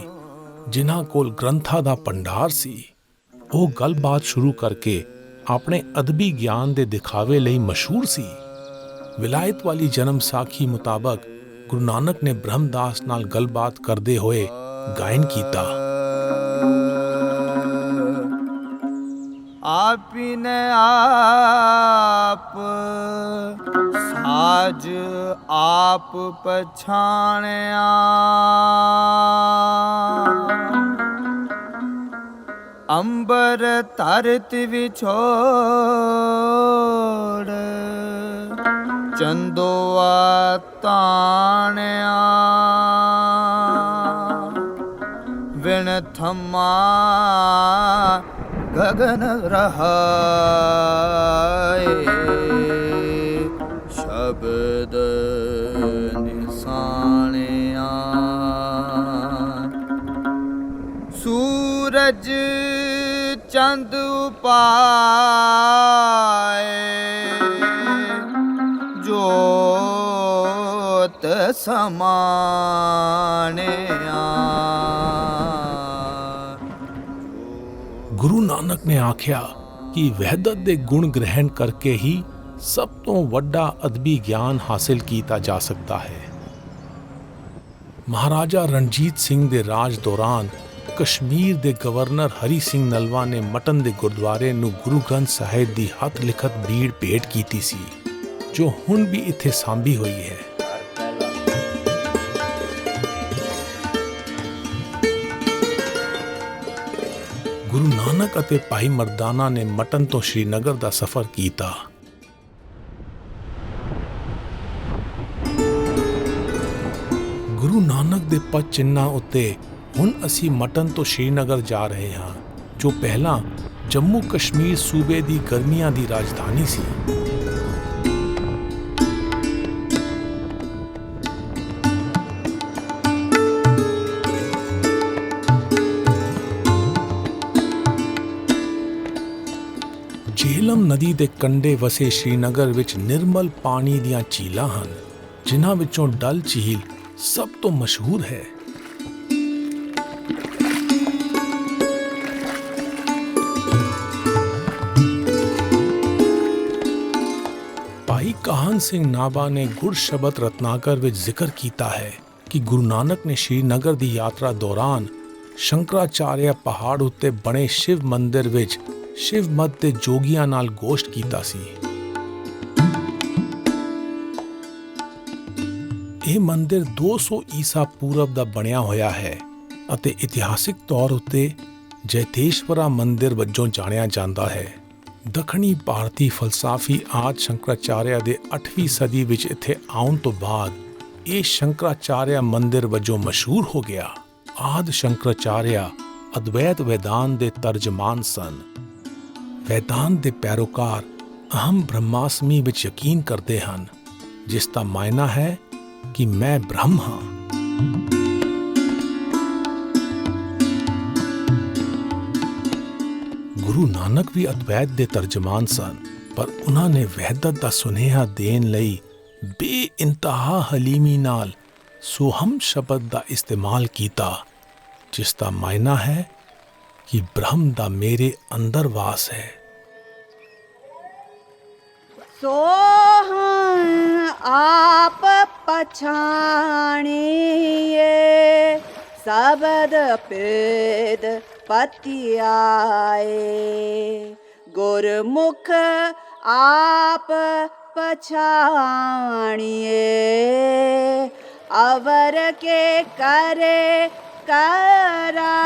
ਜਿਨ੍ਹਾਂ ਕੋਲ ਗ੍ਰੰਥਾਂ ਦਾ ਭੰਡਾਰ ਸੀ। ਉਹ ਗੱਲਬਾਤ ਸ਼ੁਰੂ ਕਰਕੇ ਆਪਣੇ ਅਦਬੀ ਗਿਆਨ ਦੇ ਦਿਖਾਵੇ ਲਈ ਮਸ਼ਹੂਰ ਸੀ। ਵਿਲਾਇਤ ਵਾਲੀ ਜਨਮ ਸਾਖੀ ਮੁਤਾਬਕ ਗੁਰੂ ਨਾਨਕ ਨੇ ਬ੍ਰਹਮਦਾਸ ਨਾਲ ਗੱਲਬਾਤ ਕਰਦੇ ਹੋਏ ਗਾਇਨ ਕੀਤਾ। ਆਪਿਨੇ ਆਪ ਸਾਜ ਆਪ ਪਛਾਣਿਆ, ਅੰਬਰ ਧਰਤ ਵਿਛੋੜ ਚੰਦੋਆ ਤਾਣਿਆ, ਵਿਣ ਥਮਾ ਗਗਨ ਰਹਾਏ, ਸ਼ਬਦ ਨਿਸਾਣਿਆ, ਸੂਰਜ ਚੰਦ ਉਪਾਏ, ਜੋਤ ਸਮਾਣਿਆ। ਗੁਰੂ ਨਾਨਕ ਨੇ ਆਖਿਆ ਕਿ ਵਹਿਦਤ ਦੇ ਗੁਣ ਗ੍ਰਹਿਣ ਕਰਕੇ ਹੀ ਸਭ ਤੋਂ ਵੱਡਾ ਅਦਬੀ ਗਿਆਨ ਹਾਸਿਲ ਕੀਤਾ ਜਾ ਸਕਦਾ ਹੈ। ਮਹਾਰਾਜਾ ਰਣਜੀਤ ਸਿੰਘ ਦੇ ਰਾਜ ਦੌਰਾਨ ਕਸ਼ਮੀਰ ਦੇ ਗਵਰਨਰ ਹਰੀ ਸਿੰਘ ਨਲਵਾ ਨੇ ਮਟਨ ਦੇ ਗੁਰਦੁਆਰੇ ਨੂੰ ਗੁਰੂ ਗ੍ਰੰਥ ਸਾਹਿਬ ਦੀ ਹੱਥ ਲਿਖਤ ਬੀੜ ਭੇਟ ਕੀਤੀ ਸੀ, ਜੋ ਹੁਣ ਵੀ ਇੱਥੇ ਸਾਂਭੀ ਹੋਈ ਹੈ। ਗੁਰੂ ਨਾਨਕ ਅਤੇ ਭਾਈ ਮਰਦਾਨਾ ਨੇ ਮਟਨ ਤੋਂ ਸ਼੍ਰੀਨਗਰ ਦਾ ਸਫ਼ਰ ਕੀਤਾ। ਗੁਰੂ ਨਾਨਕ ਦੇ ਪਦ ਚਿੰਨ੍ਹਾਂ ਉੱਤੇ ਹੁਣ ਅਸੀਂ ਮਟਨ ਤੋਂ ਸ਼੍ਰੀਨਗਰ ਜਾ ਰਹੇ ਹਾਂ, ਜੋ ਪਹਿਲਾਂ ਜੰਮੂ ਕਸ਼ਮੀਰ ਸੂਬੇ ਦੀ ਗਰਮੀਆਂ ਦੀ ਰਾਜਧਾਨੀ ਸੀ। ਜੇਹਲਮ ਨਦੀ ਦੇ ਕੰਢੇ ਵਸੇ ਸ਼੍ਰੀਨਗਰ ਵਿੱਚ ਨਿਰਮਲ ਪਾਣੀ ਦੀਆਂ ਝੀਲਾਂ ਹਨ, ਜਿਨ੍ਹਾਂ ਵਿੱਚੋਂ ਡਲ ਝੀਲ ਸਭ ਤੋਂ ਮਸ਼ਹੂਰ ਹੈ। ਭਾਈ ਕਾਹਨ ਸਿੰਘ ਨਾਭਾ ਨੇ ਗੁਰ ਸ਼ਬਦ ਰਤਨਾਕਰ ਵਿੱਚ ਜ਼ਿਕਰ ਕੀਤਾ ਹੈ ਕਿ ਗੁਰੂ ਨਾਨਕ ਨੇ ਸ਼੍ਰੀਨਗਰ ਦੀ ਯਾਤਰਾ ਦੌਰਾਨ ਸ਼ੰਕਰਾਚਾਰਿਆ ਪਹਾੜ ਉੱਤੇ ਬਣੇ ਸ਼ਿਵ ਮੰਦਿਰ ਵਿੱਚ ਸ਼ਿਵ ਮਤ ਦੇ ਜੋਗੀਆਂ ਨਾਲ ਗੋਸ਼ਟ ਕੀਤਾ ਸੀ। ਇਹ ਮੰਦਿਰ 200 ਈਸਾ ਪੂਰਵ ਦਾ ਬਣਿਆ ਹੋਇਆ ਹੈ ਅਤੇ ਇਤਿਹਾਸਿਕ ਤੌਰ ਉੱਤੇ ਜੈਤੇਸ਼ਵਰਾ ਮੰਦਿਰ ਵਜੋਂ ਜਾਣਿਆ ਜਾਂਦਾ ਹੈ। ਦੱਖਣੀ ਭਾਰਤੀ ਫਲਸਾਫੀ ਆਦਿ ਸ਼ੰਕਰਾਚਾਰਿਆ ਦੇ 8ਵੀਂ ਸਦੀ ਵਿੱਚ ਇੱਥੇ ਆਉਣ ਤੋਂ ਬਾਅਦ ਇਹ ਸ਼ੰਕਰਾਚਾਰਿਆ ਮੰਦਿਰ ਵਜੋਂ ਮਸ਼ਹੂਰ ਹੋ ਗਿਆ। ਆਦਿ ਸ਼ੰਕਰਾਚਾਰਿਆ ਅਦਵੈਤ ਵੇਦਾਂਤ ਦੇ ਤਰਜਮਾਨ ਸਨ। ਵੇਦਾਂਤ ਦੇ ਪੈਰੋਕਾਰ ਅਹਮ ਬ੍ਰਹਮਾਸਮੀ ਵਿੱਚ ਯਕੀਨ ਕਰਦੇ ਹਨ, ਜਿਸ ਦਾ ਮਾਇਨਾ ਹੈ ਕਿ ਮੈਂ ਬ੍ਰਹਮ ਹਾਂ। ਗੁਰੂ ਨਾਨਕ ਵੀ ਅਦਵੈਤ ਦੇ ਤਰਜਮਾਨ ਸਨ, ਪਰ ਉਹਨਾਂ ਨੇ ਵਹਿਦਤ ਦਾ ਸੁਨੇਹਾ ਦੇਣ ਲਈ ਬੇਇੰਤਹਾ ਹਲੀਮੀ ਨਾਲ ਸੋਹਮ ਸ਼ਬਦ ਦਾ ਇਸਤੇਮਾਲ ਕੀਤਾ, ਜਿਸ ਦਾ ਮਾਇਨਾ ਹੈ ਕਿ ਬ੍ਰਹਮ ਦਾ ਮੇਰੇ ਅੰਦਰ ਵਾਸ ਹੈ। सोहं आप पछाणिए सबद पेद पति आए, गुरमुख आप पछाणिए अवर के करे कराए।